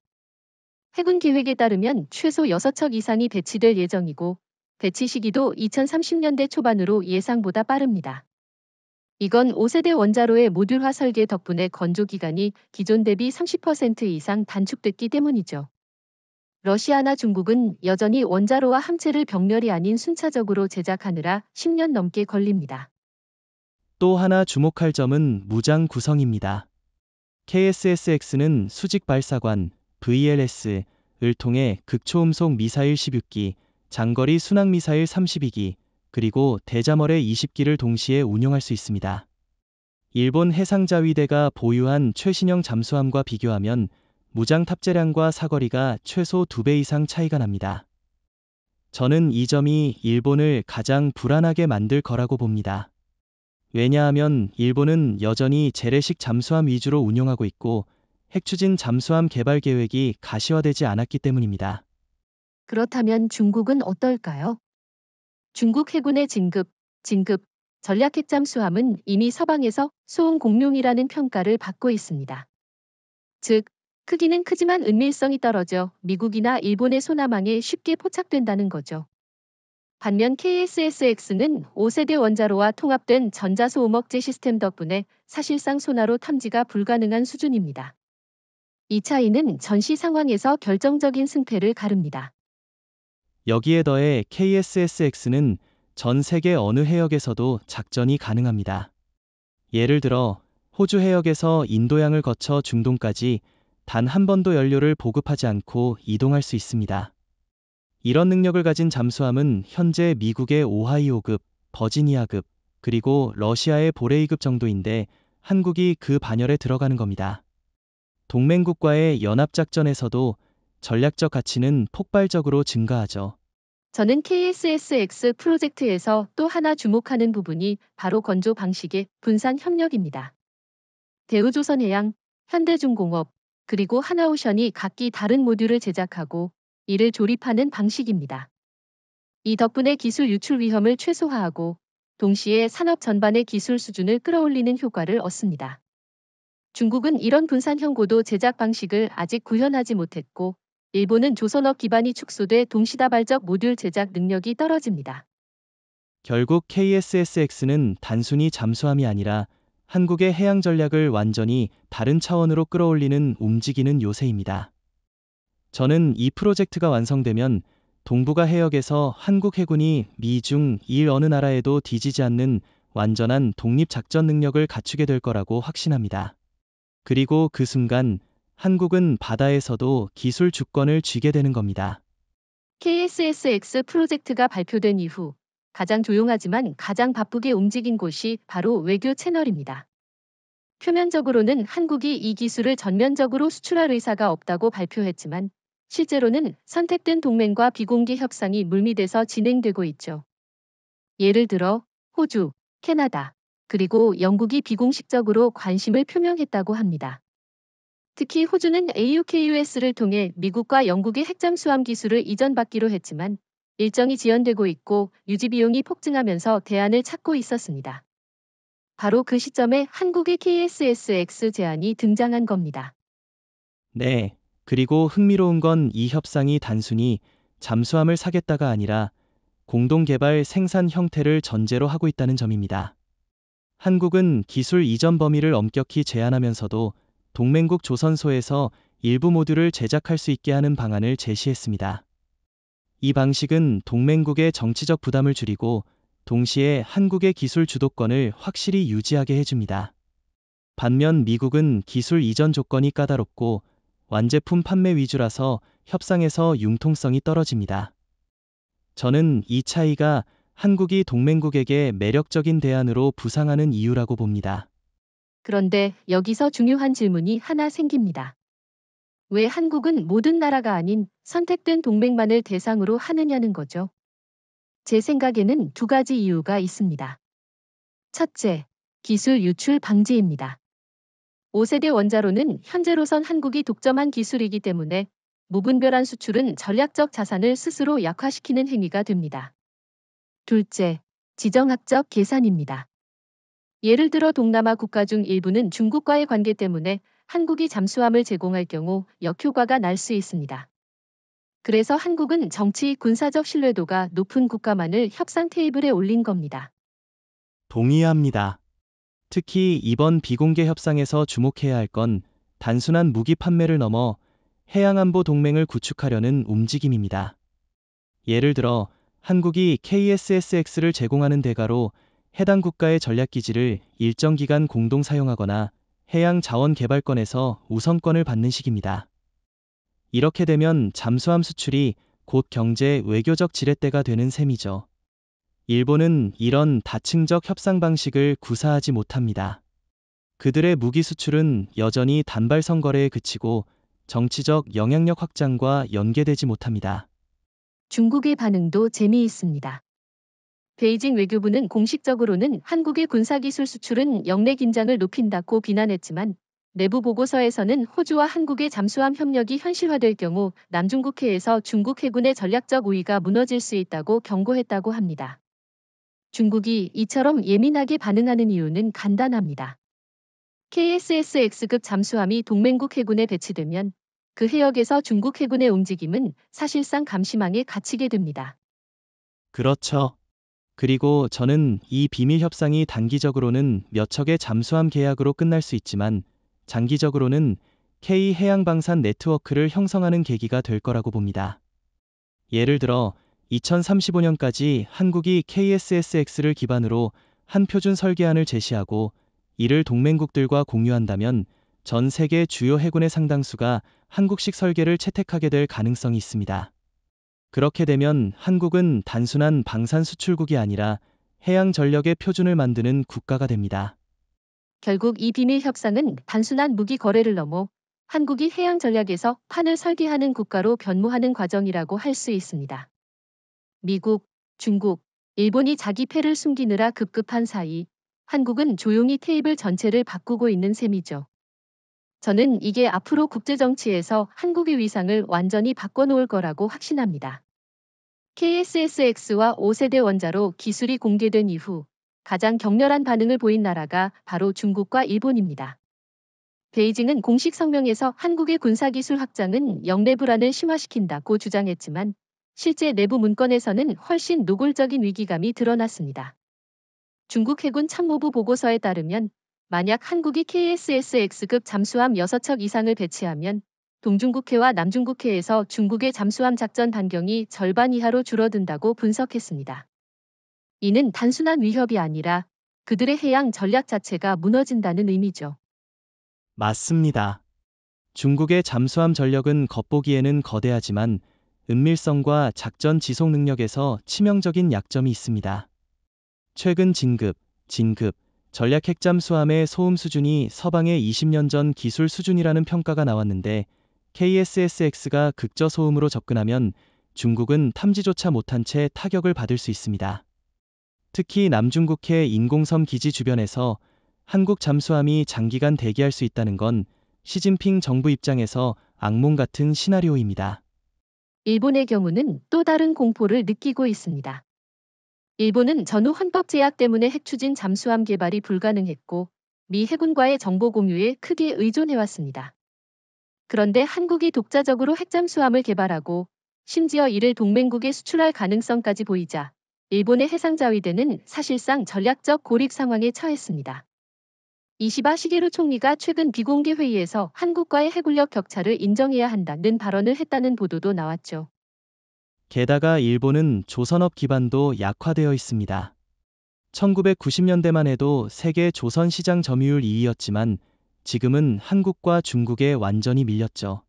해군 계획에 따르면 최소 6척 이상이 배치될 예정이고 배치 시기도 2030년대 초반으로 예상보다 빠릅니다. 이건 5세대 원자로의 모듈화 설계 덕분에 건조 기간이 기존 대비 30% 이상 단축됐기 때문이죠. 러시아나 중국은 여전히 원자로와 함체를 병렬이 아닌 순차적으로 제작하느라 10년 넘게 걸립니다. 또 하나 주목할 점은 무장 구성입니다. KSSX는 수직 발사관, VLS을 통해 극초음속 미사일 16기, 장거리 순항 미사일 32기, 그리고 대자머레 20기를 동시에 운용할 수 있습니다. 일본 해상자위대가 보유한 최신형 잠수함과 비교하면 무장 탑재량과 사거리가 최소 2배 이상 차이가 납니다. 저는 이 점이 일본을 가장 불안하게 만들 거라고 봅니다. 왜냐하면 일본은 여전히 재래식 잠수함 위주로 운용하고 있고 핵추진 잠수함 개발 계획이 가시화되지 않았기 때문입니다. 그렇다면 중국은 어떨까요? 중국 해군의 진급, 전략 핵잠수함은 이미 서방에서 소음 공룡이라는 평가를 받고 있습니다. 즉, 크기는 크지만 은밀성이 떨어져 미국이나 일본의 소나망에 쉽게 포착된다는 거죠. 반면 KSSX는 5세대 원자로와 통합된 전자소음억제 시스템 덕분에 사실상 손아로 탐지가 불가능한 수준입니다. 이 차이는 전시 상황에서 결정적인 승패를 가릅니다. 여기에 더해 KSSX는 전 세계 어느 해역에서도 작전이 가능합니다. 예를 들어 호주 해역에서 인도양을 거쳐 중동까지 단 한 번도 연료를 보급하지 않고 이동할 수 있습니다. 이런 능력을 가진 잠수함은 현재 미국의 오하이오급, 버지니아급, 그리고 러시아의 보레이급 정도인데 한국이 그 반열에 들어가는 겁니다. 동맹국과의 연합작전에서도 전략적 가치는 폭발적으로 증가하죠. 저는 KSSX 프로젝트에서 또 하나 주목하는 부분이 바로 건조 방식의 분산 협력입니다. 대우조선해양, 현대중공업, 그리고 하나오션이 각기 다른 모듈을 제작하고 이를 조립하는 방식입니다. 이 덕분에 기술 유출 위험을 최소화하고 동시에 산업 전반의 기술 수준을 끌어올리는 효과를 얻습니다. 중국은 이런 분산형 고도 제작 방식을 아직 구현하지 못했고 일본은 조선업 기반이 축소돼 동시다발적 모듈 제작 능력이 떨어집니다. 결국 KSSX는 단순히 잠수함이 아니라 한국의 해양 전략을 완전히 다른 차원으로 끌어올리는 움직이는 요새입니다. 저는 이 프로젝트가 완성되면 동북아 해역에서 한국 해군이 미, 중, 일 어느 나라에도 뒤지지 않는 완전한 독립 작전 능력을 갖추게 될 거라고 확신합니다. 그리고 그 순간 한국은 바다에서도 기술 주권을 쥐게 되는 겁니다. KSSX 프로젝트가 발표된 이후 가장 조용하지만 가장 바쁘게 움직인 곳이 바로 외교 채널입니다. 표면적으로는 한국이 이 기술을 전면적으로 수출할 의사가 없다고 발표했지만 실제로는 선택된 동맹과 비공개 협상이 물밑에서 진행되고 있죠. 예를 들어 호주, 캐나다, 그리고 영국이 비공식적으로 관심을 표명했다고 합니다. 특히 호주는 AUKUS를 통해 미국과 영국의 핵잠수함 기술을 이전받기로 했지만 일정이 지연되고 있고 유지 비용이 폭증하면서 대안을 찾고 있었습니다. 바로 그 시점에 한국의 KSSX 제안이 등장한 겁니다. 네. 그리고 흥미로운 건 이 협상이 단순히 잠수함을 사겠다가 아니라 공동개발 생산 형태를 전제로 하고 있다는 점입니다. 한국은 기술 이전 범위를 엄격히 제한하면서도 동맹국 조선소에서 일부 모듈을 제작할 수 있게 하는 방안을 제시했습니다. 이 방식은 동맹국의 정치적 부담을 줄이고 동시에 한국의 기술 주도권을 확실히 유지하게 해줍니다. 반면 미국은 기술 이전 조건이 까다롭고 완제품 판매 위주라서 협상에서 융통성이 떨어집니다. 저는 이 차이가 한국이 동맹국에게 매력적인 대안으로 부상하는 이유라고 봅니다. 그런데 여기서 중요한 질문이 하나 생깁니다. 왜 한국은 모든 나라가 아닌 선택된 동맹만을 대상으로 하느냐는 거죠. 제 생각에는 두 가지 이유가 있습니다. 첫째, 기술 유출 방지입니다. 5세대 원자로는 현재로선 한국이 독점한 기술이기 때문에 무분별한 수출은 전략적 자산을 스스로 약화시키는 행위가 됩니다. 둘째, 지정학적 계산입니다. 예를 들어 동남아 국가 중 일부는 중국과의 관계 때문에 한국이 잠수함을 제공할 경우 역효과가 날 수 있습니다. 그래서 한국은 정치, 군사적 신뢰도가 높은 국가만을 협상 테이블에 올린 겁니다. 동의합니다. 특히 이번 비공개 협상에서 주목해야 할 건 단순한 무기 판매를 넘어 해양안보 동맹을 구축하려는 움직임입니다. 예를 들어 한국이 KSSX를 제공하는 대가로 해당 국가의 전략기지를 일정 기간 공동 사용하거나 해양 자원 개발권에서 우선권을 받는 식입니다. 이렇게 되면 잠수함 수출이 곧 경제 외교적 지렛대가 되는 셈이죠. 일본은 이런 다층적 협상 방식을 구사하지 못합니다. 그들의 무기 수출은 여전히 단발성 거래에 그치고 정치적 영향력 확장과 연계되지 못합니다. 중국의 반응도 재미있습니다. 베이징 외교부는 공식적으로는 한국의 군사기술 수출은 영내 긴장을 높인다고 비난했지만 내부 보고서에서는 호주와 한국의 잠수함 협력이 현실화될 경우 남중국해에서 중국 해군의 전략적 우위가 무너질 수 있다고 경고했다고 합니다. 중국이 이처럼 예민하게 반응하는 이유는 간단합니다. KSSX급 잠수함이 동맹국 해군에 배치되면 그 해역에서 중국 해군의 움직임은 사실상 감시망에 갇히게 됩니다. 그렇죠. 그리고 저는 이 비밀 협상이 단기적으로는 몇 척의 잠수함 계약으로 끝날 수 있지만 장기적으로는 K 해양방산 네트워크를 형성하는 계기가 될 거라고 봅니다. 예를 들어 2035년까지 한국이 KSSX를 기반으로 한 표준 설계안을 제시하고 이를 동맹국들과 공유한다면 전 세계 주요 해군의 상당수가 한국식 설계를 채택하게 될 가능성이 있습니다. 그렇게 되면 한국은 단순한 방산 수출국이 아니라 해양 전력의 표준을 만드는 국가가 됩니다. 결국 이 비밀 협상은 단순한 무기 거래를 넘어 한국이 해양 전략에서 판을 설계하는 국가로 변모하는 과정이라고 할 수 있습니다. 미국, 중국, 일본이 자기 패를 숨기느라 급급한 사이 한국은 조용히 테이블 전체를 바꾸고 있는 셈이죠. 저는 이게 앞으로 국제정치에서 한국의 위상을 완전히 바꿔놓을 거라고 확신합니다. KSSX와 5세대 원자로 기술이 공개된 이후 가장 격렬한 반응을 보인 나라가 바로 중국과 일본입니다. 베이징은 공식 성명에서 한국의 군사기술 확장은 영내 불안을 심화시킨다고 주장했지만 실제 내부 문건에서는 훨씬 노골적인 위기감이 드러났습니다. 중국 해군 참모부 보고서에 따르면 만약 한국이 KSSX급 잠수함 6척 이상을 배치하면 동중국해와 남중국해에서 중국의 잠수함 작전 반경이 절반 이하로 줄어든다고 분석했습니다. 이는 단순한 위협이 아니라 그들의 해양 전략 자체가 무너진다는 의미죠. 맞습니다. 중국의 잠수함 전력은 겉보기에는 거대하지만 은밀성과 작전 지속 능력에서 치명적인 약점이 있습니다. 최근 진급, 전략 핵잠수함의 소음 수준이 서방의 20년 전 기술 수준이라는 평가가 나왔는데 KSSX가 극저소음으로 접근하면 중국은 탐지조차 못한 채 타격을 받을 수 있습니다. 특히 남중국해 인공섬 기지 주변에서 한국 잠수함이 장기간 대기할 수 있다는 건 시진핑 정부 입장에서 악몽 같은 시나리오입니다. 일본의 경우는 또 다른 공포를 느끼고 있습니다. 일본은 전후 헌법 제약 때문에 핵추진 잠수함 개발이 불가능했고 미 해군과의 정보 공유에 크게 의존해왔습니다. 그런데 한국이 독자적으로 핵잠수함을 개발하고 심지어 이를 동맹국에 수출할 가능성까지 보이자 일본의 해상자위대는 사실상 전략적 고립 상황에 처했습니다. 이시바 시게루 총리가 최근 비공개 회의에서 한국과의 해군력 격차를 인정해야 한다는 발언을 했다는 보도도 나왔죠. 게다가 일본은 조선업 기반도 약화되어 있습니다. 1990년대만 해도 세계 조선 시장 점유율 2위였지만 지금은 한국과 중국에 완전히 밀렸죠.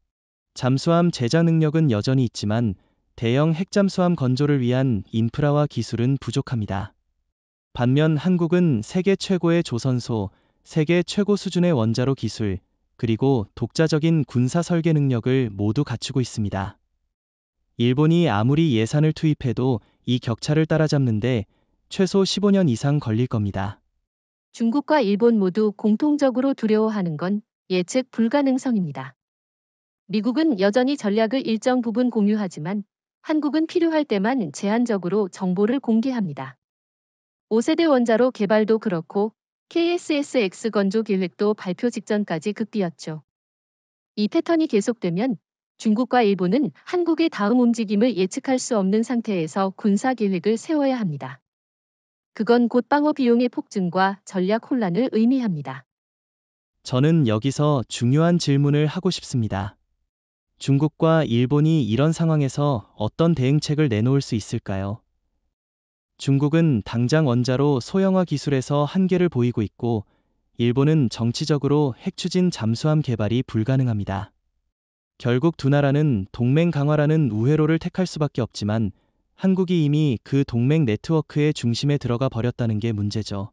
잠수함 제작 능력은 여전히 있지만 대형 핵잠수함 건조를 위한 인프라와 기술은 부족합니다. 반면 한국은 세계 최고의 조선소, 세계 최고 수준의 원자로 기술, 그리고 독자적인 군사 설계 능력을 모두 갖추고 있습니다. 일본이 아무리 예산을 투입해도 이 격차를 따라잡는데 최소 15년 이상 걸릴 겁니다. 중국과 일본 모두 공통적으로 두려워하는 건 예측 불가능성입니다. 미국은 여전히 전략을 일정 부분 공유하지만 한국은 필요할 때만 제한적으로 정보를 공개합니다. 5세대 원자로 개발도 그렇고 KSSX 건조 계획도 발표 직전까지 급비었죠. 이 패턴이 계속되면 중국과 일본은 한국의 다음 움직임을 예측할 수 없는 상태에서 군사 계획을 세워야 합니다. 그건 곧 방어 비용의 폭증과 전략 혼란을 의미합니다. 저는 여기서 중요한 질문을 하고 싶습니다. 중국과 일본이 이런 상황에서 어떤 대응책을 내놓을 수 있을까요? 중국은 당장 원자로 소형화 기술에서 한계를 보이고 있고, 일본은 정치적으로 핵추진 잠수함 개발이 불가능합니다. 결국 두 나라는 동맹 강화라는 우회로를 택할 수밖에 없지만, 한국이 이미 그 동맹 네트워크의 중심에 들어가 버렸다는 게 문제죠.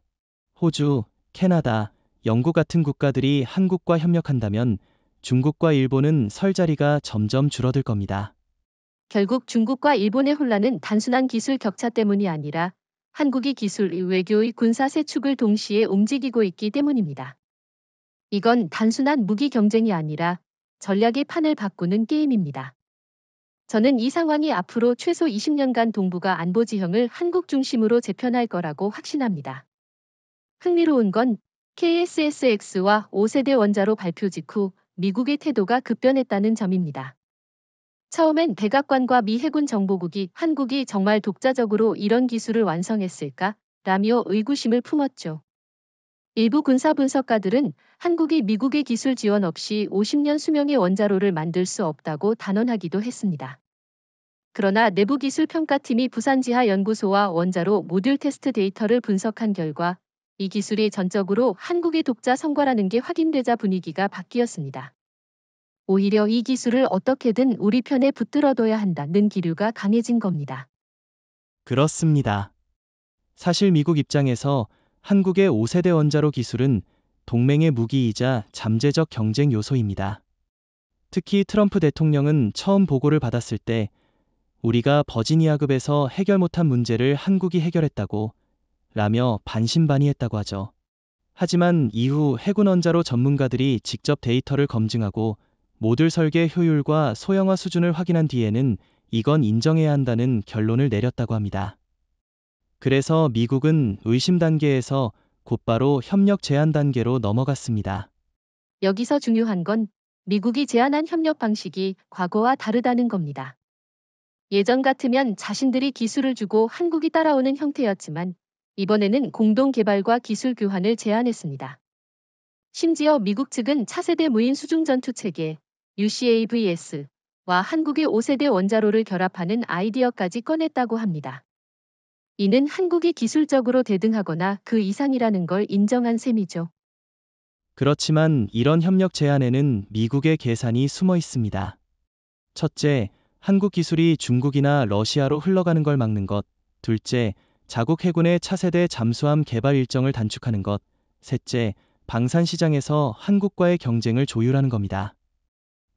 호주, 캐나다, 영국 같은 국가들이 한국과 협력한다면 중국과 일본은 설 자리가 점점 줄어들 겁니다. 결국 중국과 일본의 혼란은 단순한 기술 격차 때문이 아니라 한국이 기술, 외교의 군사 세 축을 동시에 움직이고 있기 때문입니다. 이건 단순한 무기 경쟁이 아니라 전략의 판을 바꾸는 게임입니다. 저는 이 상황이 앞으로 최소 20년간 동북아 안보 지형을 한국 중심으로 재편할 거라고 확신합니다. 흥미로운 건 KSSX와 5세대 원자로 발표 직후 미국의 태도가 급변했다는 점입니다. 처음엔 백악관과 미 해군 정보국이 한국이 정말 독자적으로 이런 기술을 완성했을까? 라며 의구심을 품었죠. 일부 군사 분석가들은 한국이 미국의 기술 지원 없이 50년 수명의 원자로를 만들 수 없다고 단언하기도 했습니다. 그러나 내부기술평가팀이 부산지하연구소와 원자로 모듈 테스트 데이터를 분석한 결과 이 기술이 전적으로 한국의 독자 성과라는 게 확인되자 분위기가 바뀌었습니다. 오히려 이 기술을 어떻게든 우리 편에 붙들어둬야 한다는 기류가 강해진 겁니다. 그렇습니다. 사실 미국 입장에서 한국의 5세대 원자로 기술은 동맹의 무기이자 잠재적 경쟁 요소입니다. 특히 트럼프 대통령은 처음 보고를 받았을 때 우리가 버지니아급에서 해결 못한 문제를 한국이 해결했다고 라며 반신반의했다고 하죠. 하지만 이후 해군 원자로 전문가들이 직접 데이터를 검증하고 모듈 설계 효율과 소형화 수준을 확인한 뒤에는 이건 인정해야 한다는 결론을 내렸다고 합니다. 그래서 미국은 의심 단계에서 곧바로 협력 제한 단계로 넘어갔습니다. 여기서 중요한 건 미국이 제안한 협력 방식이 과거와 다르다는 겁니다. 예전 같으면 자신들이 기술을 주고 한국이 따라오는 형태였지만 이번에는 공동 개발과 기술 교환을 제안했습니다. 심지어 미국 측은 차세대 무인 수중 전투 체계 UCAVS와 한국의 5세대 원자로를 결합하는 아이디어까지 꺼냈다고 합니다. 이는 한국이 기술적으로 대등하거나 그 이상이라는 걸 인정한 셈이죠. 그렇지만 이런 협력 제안에는 미국의 계산이 숨어 있습니다. 첫째, 한국 기술이 중국이나 러시아로 흘러가는 걸 막는 것. 둘째, 자국 해군의 차세대 잠수함 개발 일정을 단축하는 것. 셋째, 방산 시장에서 한국과의 경쟁을 조율하는 겁니다.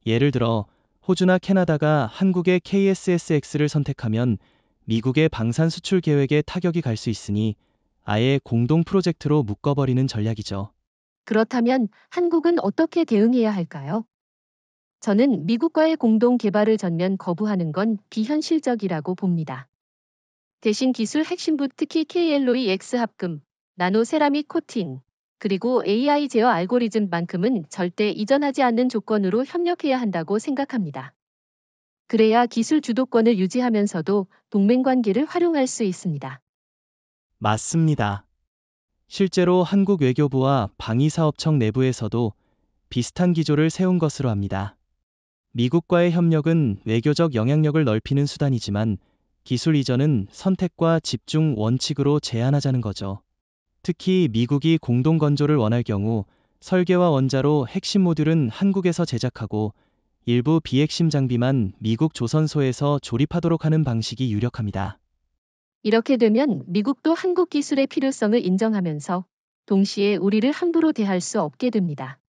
예를 들어 호주나 캐나다가 한국의 KSSX를 선택하면 미국의 방산 수출 계획에 타격이 갈 수 있으니 아예 공동 프로젝트로 묶어버리는 전략이죠. 그렇다면 한국은 어떻게 대응해야 할까요? 저는 미국과의 공동 개발을 전면 거부하는 건 비현실적이라고 봅니다. 대신 기술 핵심부 특히 KLOEX 합금, 나노 세라믹 코팅, 그리고 AI 제어 알고리즘만큼은 절대 이전하지 않는 조건으로 협력해야 한다고 생각합니다. 그래야 기술 주도권을 유지하면서도 동맹 관계를 활용할 수 있습니다. 맞습니다. 실제로 한국 외교부와 방위사업청 내부에서도 비슷한 기조를 세운 것으로 합니다. 미국과의 협력은 외교적 영향력을 넓히는 수단이지만 기술 이전은 선택과 집중 원칙으로 제한하자는 거죠. 특히 미국이 공동 건조를 원할 경우 설계와 원자로 핵심 모듈은 한국에서 제작하고 일부 비핵심 장비만 미국 조선소에서 조립하도록 하는 방식이 유력합니다. 이렇게 되면 미국도 한국 기술의 필요성을 인정하면서 동시에 우리를 함부로 대할 수 없게 됩니다.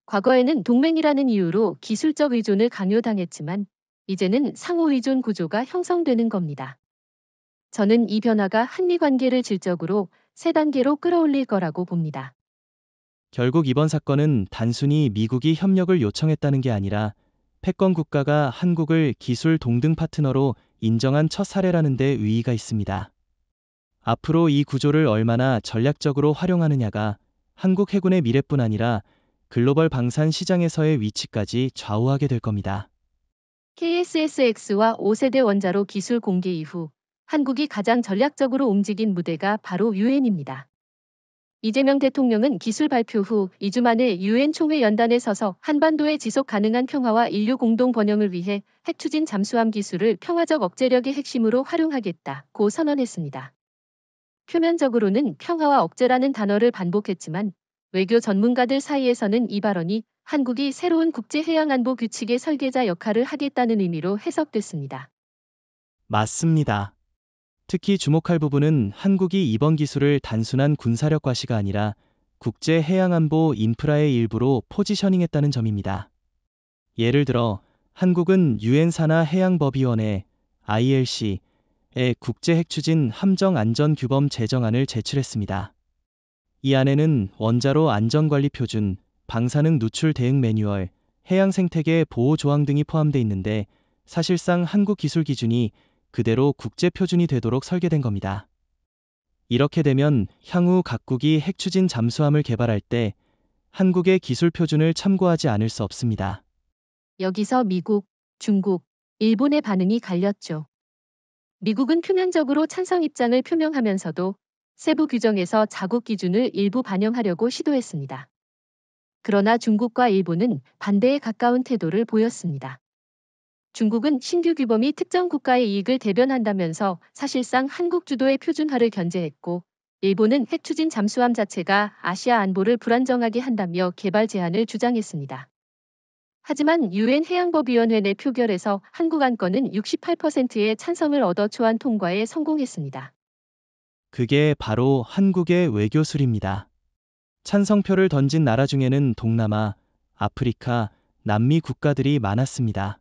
과거에는 동맹이라는 이유로 기술적 의존을 강요당했지만 이제는 상호 의존 구조가 형성되는 겁니다. 저는 이 변화가 한미 관계를 질적으로 세 단계로 끌어올릴 거라고 봅니다. 결국 이번 사건은 단순히 미국이 협력을 요청했다는 게 아니라 패권 국가가 한국을 기술 동등 파트너로 인정한 첫 사례라는 데 의의가 있습니다. 앞으로 이 구조를 얼마나 전략적으로 활용하느냐가 한국 해군의 미래뿐 아니라 글로벌 방산 시장에서의 위치까지 좌우하게 될 겁니다. KSSX와 5세대 원자로 기술 공개 이후 한국이 가장 전략적으로 움직인 무대가 바로 유엔입니다. 이재명 대통령은 기술 발표 후 2주 만에 유엔 총회 연단에 서서 한반도의 지속 가능한 평화와 인류 공동 번영을 위해 핵추진 잠수함 기술을 평화적 억제력의 핵심으로 활용하겠다고 선언했습니다. 표면적으로는 평화와 억제라는 단어를 반복했지만 외교 전문가들 사이에서는 이 발언이 한국이 새로운 국제해양안보 규칙의 설계자 역할을 하겠다는 의미로 해석됐습니다. 맞습니다. 특히 주목할 부분은 한국이 이번 기술을 단순한 군사력 과시가 아니라 국제 해양안보 인프라의 일부로 포지셔닝했다는 점입니다. 예를 들어 한국은 유엔 산하 해양법위원회 ILC에 국제 핵추진 함정 안전 규범 제정안을 제출했습니다. 이 안에는 원자로 안전관리 표준, 방사능 누출 대응 매뉴얼, 해양 생태계 보호 조항 등이 포함돼 있는데 사실상 한국 기술 기준이 그대로 국제 표준이 되도록 설계된 겁니다. 이렇게 되면 향후 각국이 핵추진 잠수함을 개발할 때 한국의 기술 표준을 참고하지 않을 수 없습니다. 여기서 미국, 중국, 일본의 반응이 갈렸죠. 미국은 표면적으로 찬성 입장을 표명하면서도 세부 규정에서 자국 기준을 일부 반영하려고 시도했습니다. 그러나 중국과 일본은 반대에 가까운 태도를 보였습니다. 중국은 신규 규범이 특정 국가의 이익을 대변한다면서 사실상 한국 주도의 표준화를 견제했고, 일본은 핵 추진 잠수함 자체가 아시아 안보를 불안정하게 한다며 개발 제한을 주장했습니다. 하지만 유엔 해양법위원회 내 표결에서 한국 안건은 68%의 찬성을 얻어 초안 통과에 성공했습니다. 그게 바로 한국의 외교술입니다. 찬성표를 던진 나라 중에는 동남아, 아프리카, 남미 국가들이 많았습니다.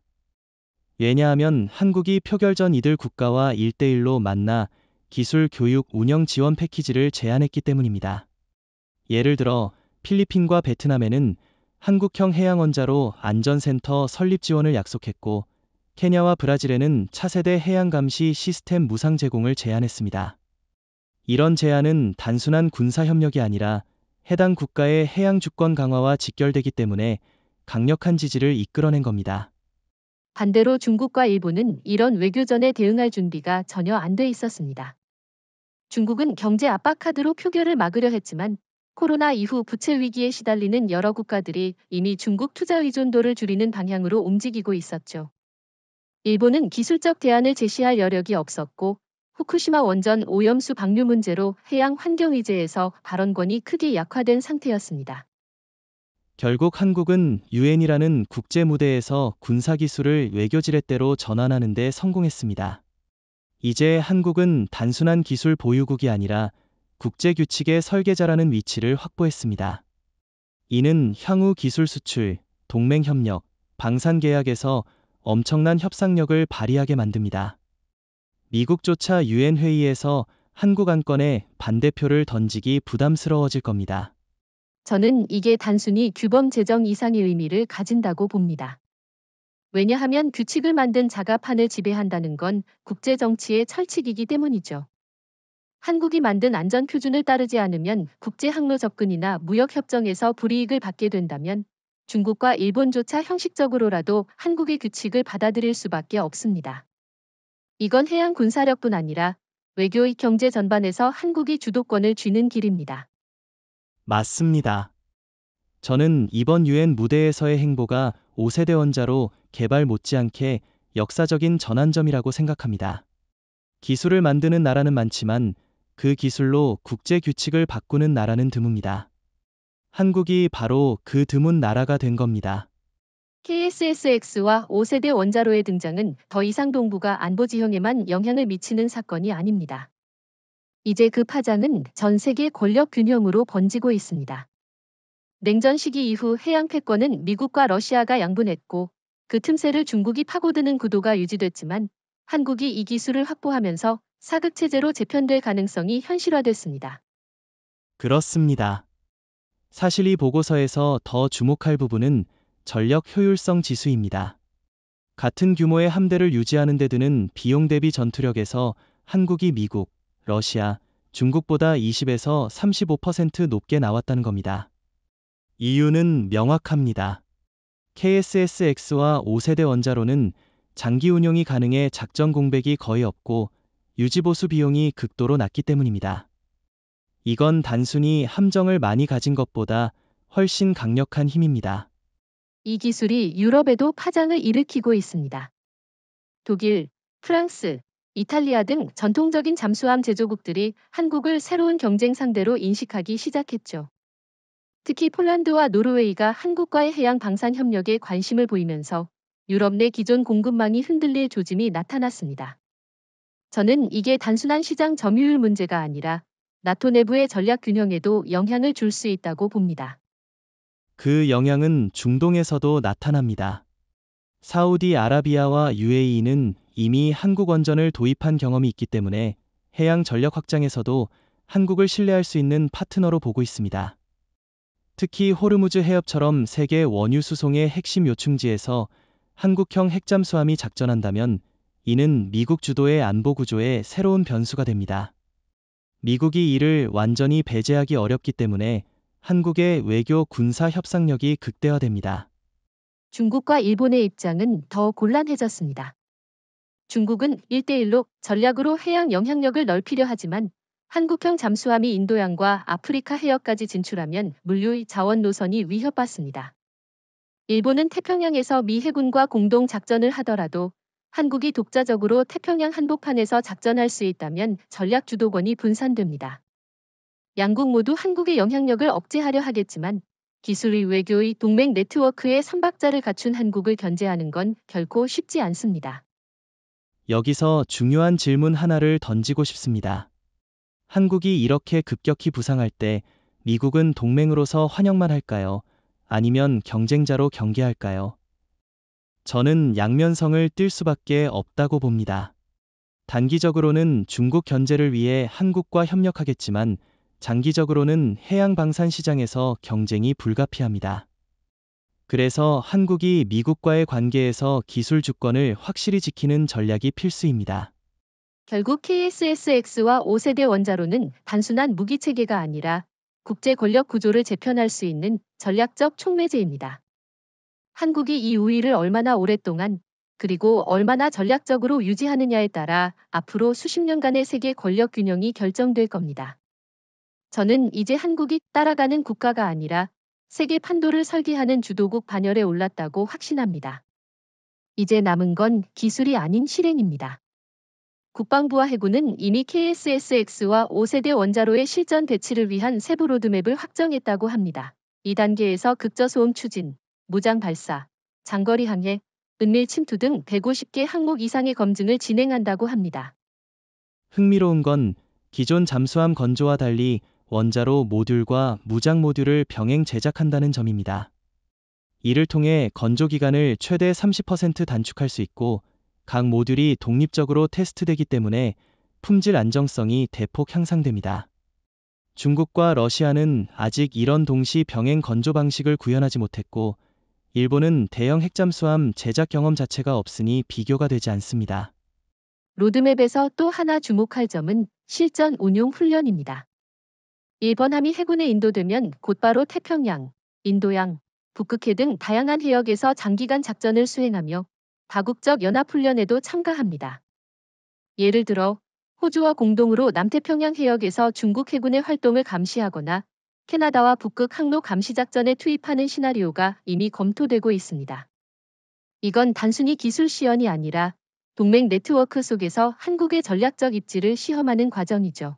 왜냐하면 한국이 표결 전 이들 국가와 1대1로 만나 기술, 교육, 운영 지원 패키지를 제안했기 때문입니다. 예를 들어 필리핀과 베트남에는 한국형 해양원자로 안전센터 설립 지원을 약속했고, 케냐와 브라질에는 차세대 해양 감시 시스템 무상 제공을 제안했습니다. 이런 제안은 단순한 군사 협력이 아니라 해당 국가의 해양 주권 강화와 직결되기 때문에 강력한 지지를 이끌어낸 겁니다. 반대로 중국과 일본은 이런 외교전에 대응할 준비가 전혀 안 돼 있었습니다. 중국은 경제 압박 카드로 표결을 막으려 했지만 코로나 이후 부채 위기에 시달리는 여러 국가들이 이미 중국 투자 의존도를 줄이는 방향으로 움직이고 있었죠. 일본은 기술적 대안을 제시할 여력이 없었고, 후쿠시마 원전 오염수 방류 문제로 해양 환경 의제에서 발언권이 크게 약화된 상태였습니다. 결국 한국은 유엔이라는 국제 무대에서 군사기술을 외교 지렛대로 전환하는 데 성공했습니다. 이제 한국은 단순한 기술 보유국이 아니라 국제규칙의 설계자라는 위치를 확보했습니다. 이는 향후 기술 수출, 동맹협력, 방산계약에서 엄청난 협상력을 발휘하게 만듭니다. 미국조차 유엔 회의에서 한국 안건에 반대표를 던지기 부담스러워질 겁니다. 저는 이게 단순히 규범 제정 이상의 의미를 가진다고 봅니다. 왜냐하면 규칙을 만든 자가 판을 지배한다는 건 국제 정치의 철칙이기 때문이죠. 한국이 만든 안전 표준을 따르지 않으면 국제 항로 접근이나 무역 협정에서 불이익을 받게 된다면 중국과 일본조차 형식적으로라도 한국의 규칙을 받아들일 수밖에 없습니다. 이건 해양 군사력뿐 아니라 외교의 경제 전반에서 한국이 주도권을 쥐는 길입니다. 맞습니다. 저는 이번 유엔 무대에서의 행보가 5세대 원자로 개발 못지않게 역사적인 전환점이라고 생각합니다. 기술을 만드는 나라는 많지만 그 기술로 국제 규칙을 바꾸는 나라는 드뭅니다. 한국이 바로 그 드문 나라가 된 겁니다. KSSX와 5세대 원자로의 등장은 더 이상 동북아 안보 지형에만 영향을 미치는 사건이 아닙니다. 이제 그 파장은 전 세계 권력 균형으로 번지고 있습니다. 냉전 시기 이후 해양 패권은 미국과 러시아가 양분했고, 그 틈새를 중국이 파고드는 구도가 유지됐지만 한국이 이 기술을 확보하면서 사극체제로 재편될 가능성이 현실화됐습니다. 그렇습니다. 사실 이 보고서에서 더 주목할 부분은 전력 효율성 지수입니다. 같은 규모의 함대를 유지하는 데 드는 비용 대비 전투력에서 한국이 미국, 러시아, 중국보다 20에서 35% 높게 나왔다는 겁니다. 이유는 명확합니다. KSSX와 5세대 원자로는 장기 운용이 가능해 작전 공백이 거의 없고 유지보수 비용이 극도로 낮기 때문입니다. 이건 단순히 함정을 많이 가진 것보다 훨씬 강력한 힘입니다. 이 기술이 유럽에도 파장을 일으키고 있습니다. 독일, 프랑스, 이탈리아 등 전통적인 잠수함 제조국들이 한국을 새로운 경쟁 상대로 인식하기 시작했죠. 특히 폴란드와 노르웨이가 한국과의 해양 방산 협력에 관심을 보이면서 유럽 내 기존 공급망이 흔들릴 조짐이 나타났습니다. 저는 이게 단순한 시장 점유율 문제가 아니라 나토 내부의 전략 균형에도 영향을 줄 수 있다고 봅니다. 그 영향은 중동에서도 나타납니다. 사우디아라비아와 UAE는 이미 한국 원전을 도입한 경험이 있기 때문에 해양 전력 확장에서도 한국을 신뢰할 수 있는 파트너로 보고 있습니다. 특히 호르무즈 해협처럼 세계 원유 수송의 핵심 요충지에서 한국형 핵잠수함이 작전한다면 이는 미국 주도의 안보 구조의 새로운 변수가 됩니다. 미국이 이를 완전히 배제하기 어렵기 때문에 한국의 외교 군사 협상력이 극대화됩니다. 중국과 일본의 입장은 더 곤란해졌습니다. 중국은 1대1로 전략으로 해양 영향력을 넓히려 하지만 한국형 잠수함이 인도양과 아프리카 해역까지 진출하면 물류 자원 노선이 위협받습니다. 일본은 태평양에서 미 해군과 공동 작전을 하더라도 한국이 독자적으로 태평양 한복판에서 작전할 수 있다면 전략 주도권이 분산됩니다. 양국 모두 한국의 영향력을 억제하려 하겠지만 기술의 외교의 동맹 네트워크의 삼박자를 갖춘 한국을 견제하는 건 결코 쉽지 않습니다. 여기서 중요한 질문 하나를 던지고 싶습니다. 한국이 이렇게 급격히 부상할 때 미국은 동맹으로서 환영만 할까요? 아니면 경쟁자로 경계할까요? 저는 양면성을 띨 수밖에 없다고 봅니다. 단기적으로는 중국 견제를 위해 한국과 협력하겠지만 장기적으로는 해양 방산 시장에서 경쟁이 불가피합니다. 그래서 한국이 미국과의 관계에서 기술 주권을 확실히 지키는 전략이 필수입니다. 결국 KSSX와 5세대 원자로는 단순한 무기 체계가 아니라 국제 권력 구조를 재편할 수 있는 전략적 촉매제입니다. 한국이 이 우위를 얼마나 오랫동안 그리고 얼마나 전략적으로 유지하느냐에 따라 앞으로 수십 년간의 세계 권력 균형이 결정될 겁니다. 저는 이제 한국이 따라가는 국가가 아니라 세계 판도를 설계하는 주도국 반열에 올랐다고 확신합니다. 이제 남은 건 기술이 아닌 실행입니다. 국방부와 해군은 이미 KSSX와 5세대 원자로의 실전 배치를 위한 세부 로드맵을 확정했다고 합니다. 이 단계에서 극저소음 추진, 무장 발사, 장거리 항해, 은밀 침투 등 150개 항목 이상의 검증을 진행한다고 합니다. 흥미로운 건 기존 잠수함 건조와 달리 원자로 모듈과 무장 모듈을 병행 제작한다는 점입니다. 이를 통해 건조 기간을 최대 30% 단축할 수 있고 각 모듈이 독립적으로 테스트되기 때문에 품질 안정성이 대폭 향상됩니다. 중국과 러시아는 아직 이런 동시 병행 건조 방식을 구현하지 못했고 일본은 대형 핵잠수함 제작 경험 자체가 없으니 비교가 되지 않습니다. 로드맵에서 또 하나 주목할 점은 실전 운용 훈련입니다. 일본 함이 해군에 인도되면 곧바로 태평양, 인도양, 북극해 등 다양한 해역에서 장기간 작전을 수행하며 다국적 연합훈련에도 참가합니다. 예를 들어 호주와 공동으로 남태평양 해역에서 중국 해군의 활동을 감시하거나 캐나다와 북극 항로 감시작전에 투입하는 시나리오가 이미 검토되고 있습니다. 이건 단순히 기술 시연이 아니라 동맹 네트워크 속에서 한국의 전략적 입지를 시험하는 과정이죠.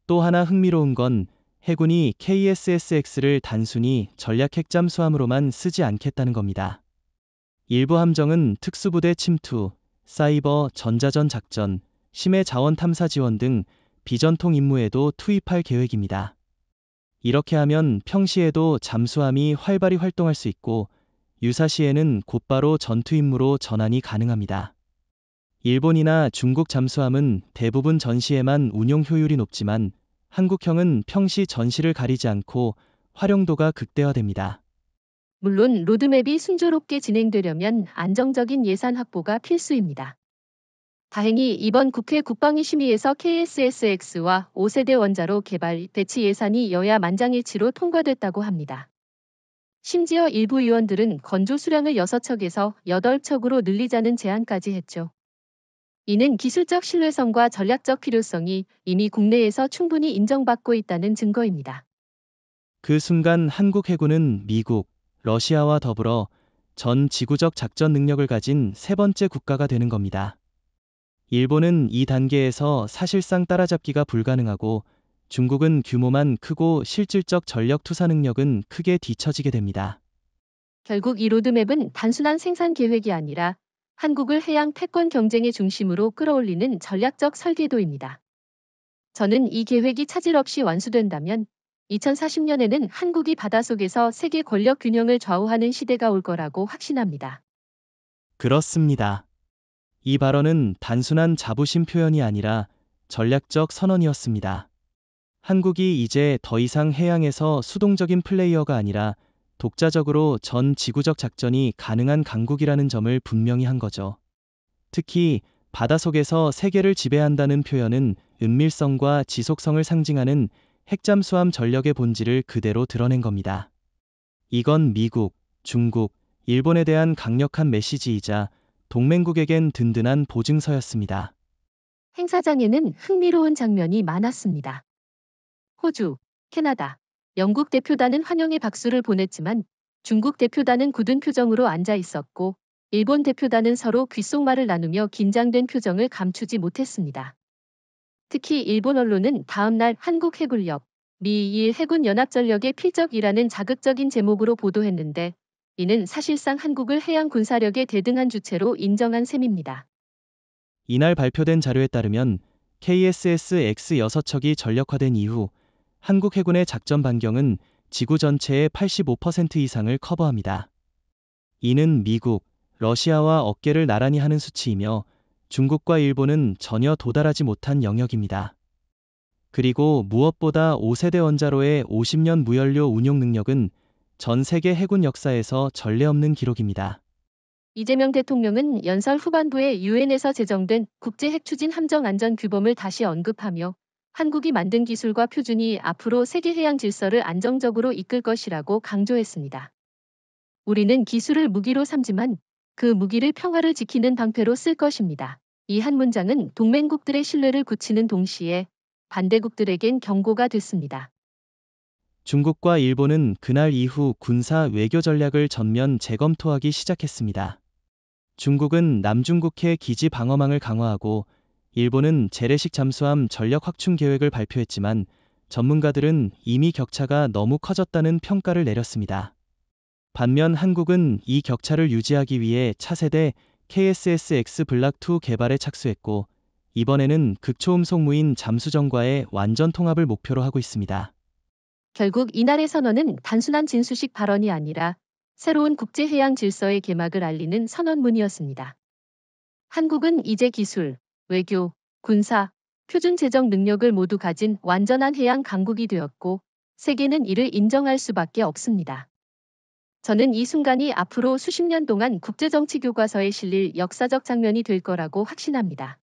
또 하나 흥미로운 건 해군이 KSSX를 단순히 전략 핵잠수함으로만 쓰지 않겠다는 겁니다. 일부 함정은 특수부대 침투, 사이버, 전자전 작전, 심해 자원 탐사 지원 등 비전통 임무에도 투입할 계획입니다. 이렇게 하면 평시에도 잠수함이 활발히 활동할 수 있고 유사시에는 곧바로 전투 임무로 전환이 가능합니다. 일본이나 중국 잠수함은 대부분 전시에만 운용 효율이 높지만 한국형은 평시 전시를 가리지 않고 활용도가 극대화됩니다. 물론 로드맵이 순조롭게 진행되려면 안정적인 예산 확보가 필수입니다. 다행히 이번 국회 국방위 심의에서 KSSX와 5세대 원자로 개발 배치 예산이 여야 만장일치로 통과됐다고 합니다. 심지어 일부 의원들은 건조 수량을 6척에서 8척으로 늘리자는 제안까지 했죠. 이는 기술적 신뢰성과 전략적 필요성이 이미 국내에서 충분히 인정받고 있다는 증거입니다. 그 순간 한국 해군은 미국, 러시아와 더불어 전 지구적 작전 능력을 가진 세 번째 국가가 되는 겁니다. 일본은 이 단계에서 사실상 따라잡기가 불가능하고 중국은 규모만 크고 실질적 전력 투사 능력은 크게 뒤처지게 됩니다. 결국 이 로드맵은 단순한 생산 계획이 아니라 한국을 해양 패권 경쟁의 중심으로 끌어올리는 전략적 설계도입니다. 저는 이 계획이 차질 없이 완수된다면 2040년에는 한국이 바다속에서 세계 권력 균형을 좌우하는 시대가 올 거라고 확신합니다. 그렇습니다. 이 발언은 단순한 자부심 표현이 아니라 전략적 선언이었습니다. 한국이 이제 더 이상 해양에서 수동적인 플레이어가 아니라 독자적으로 전 지구적 작전이 가능한 강국이라는 점을 분명히 한 거죠. 특히 바다속에서 세계를 지배한다는 표현은 은밀성과 지속성을 상징하는 핵잠수함 전력의 본질을 그대로 드러낸 겁니다. 이건 미국, 중국, 일본에 대한 강력한 메시지이자 동맹국에겐 든든한 보증서였습니다. 행사장에는 흥미로운 장면이 많았습니다. 호주, 캐나다, 영국 대표단은 환영의 박수를 보냈지만 중국 대표단은 굳은 표정으로 앉아 있었고 일본 대표단은 서로 귓속말을 나누며 긴장된 표정을 감추지 못했습니다. 특히 일본 언론은 다음날 한국 해군력, 미일 해군 연합전력의 필적이라는 자극적인 제목으로 보도했는데 이는 사실상 한국을 해양 군사력의 대등한 주체로 인정한 셈입니다. 이날 발표된 자료에 따르면 KSS-X 6척이 전력화된 이후 한국 해군의 작전 반경은 지구 전체의 85% 이상을 커버합니다. 이는 미국, 러시아와 어깨를 나란히 하는 수치이며 중국과 일본은 전혀 도달하지 못한 영역입니다. 그리고 무엇보다 5세대 원자로의 50년 무연료 운용 능력은 전 세계 해군 역사에서 전례 없는 기록입니다. 이재명 대통령은 연설 후반부에 유엔에서 제정된 국제 핵추진 함정 안전 규범을 다시 언급하며 한국이 만든 기술과 표준이 앞으로 세계 해양 질서를 안정적으로 이끌 것이라고 강조했습니다. 우리는 기술을 무기로 삼지만 그 무기를 평화를 지키는 방패로 쓸 것입니다. 이 한 문장은 동맹국들의 신뢰를 굳히는 동시에 반대국들에겐 경고가 됐습니다. 중국과 일본은 그날 이후 군사 외교 전략을 전면 재검토하기 시작했습니다. 중국은 남중국해 기지 방어망을 강화하고 일본은 재래식 잠수함 전력 확충 계획을 발표했지만 전문가들은 이미 격차가 너무 커졌다는 평가를 내렸습니다. 반면 한국은 이 격차를 유지하기 위해 차세대 KSS-X 블락2 개발에 착수했고 이번에는 극초음속 무인 잠수정과의 완전 통합을 목표로 하고 있습니다. 결국 이날의 선언은 단순한 진수식 발언이 아니라 새로운 국제해양 질서의 개막을 알리는 선언문이었습니다. 한국은 이제 기술, 외교, 군사, 표준 제정 능력을 모두 가진 완전한 해양 강국이 되었고 세계는 이를 인정할 수밖에 없습니다. 저는 이 순간이 앞으로 수십 년 동안 국제정치 교과서에 실릴 역사적 장면이 될 거라고 확신합니다.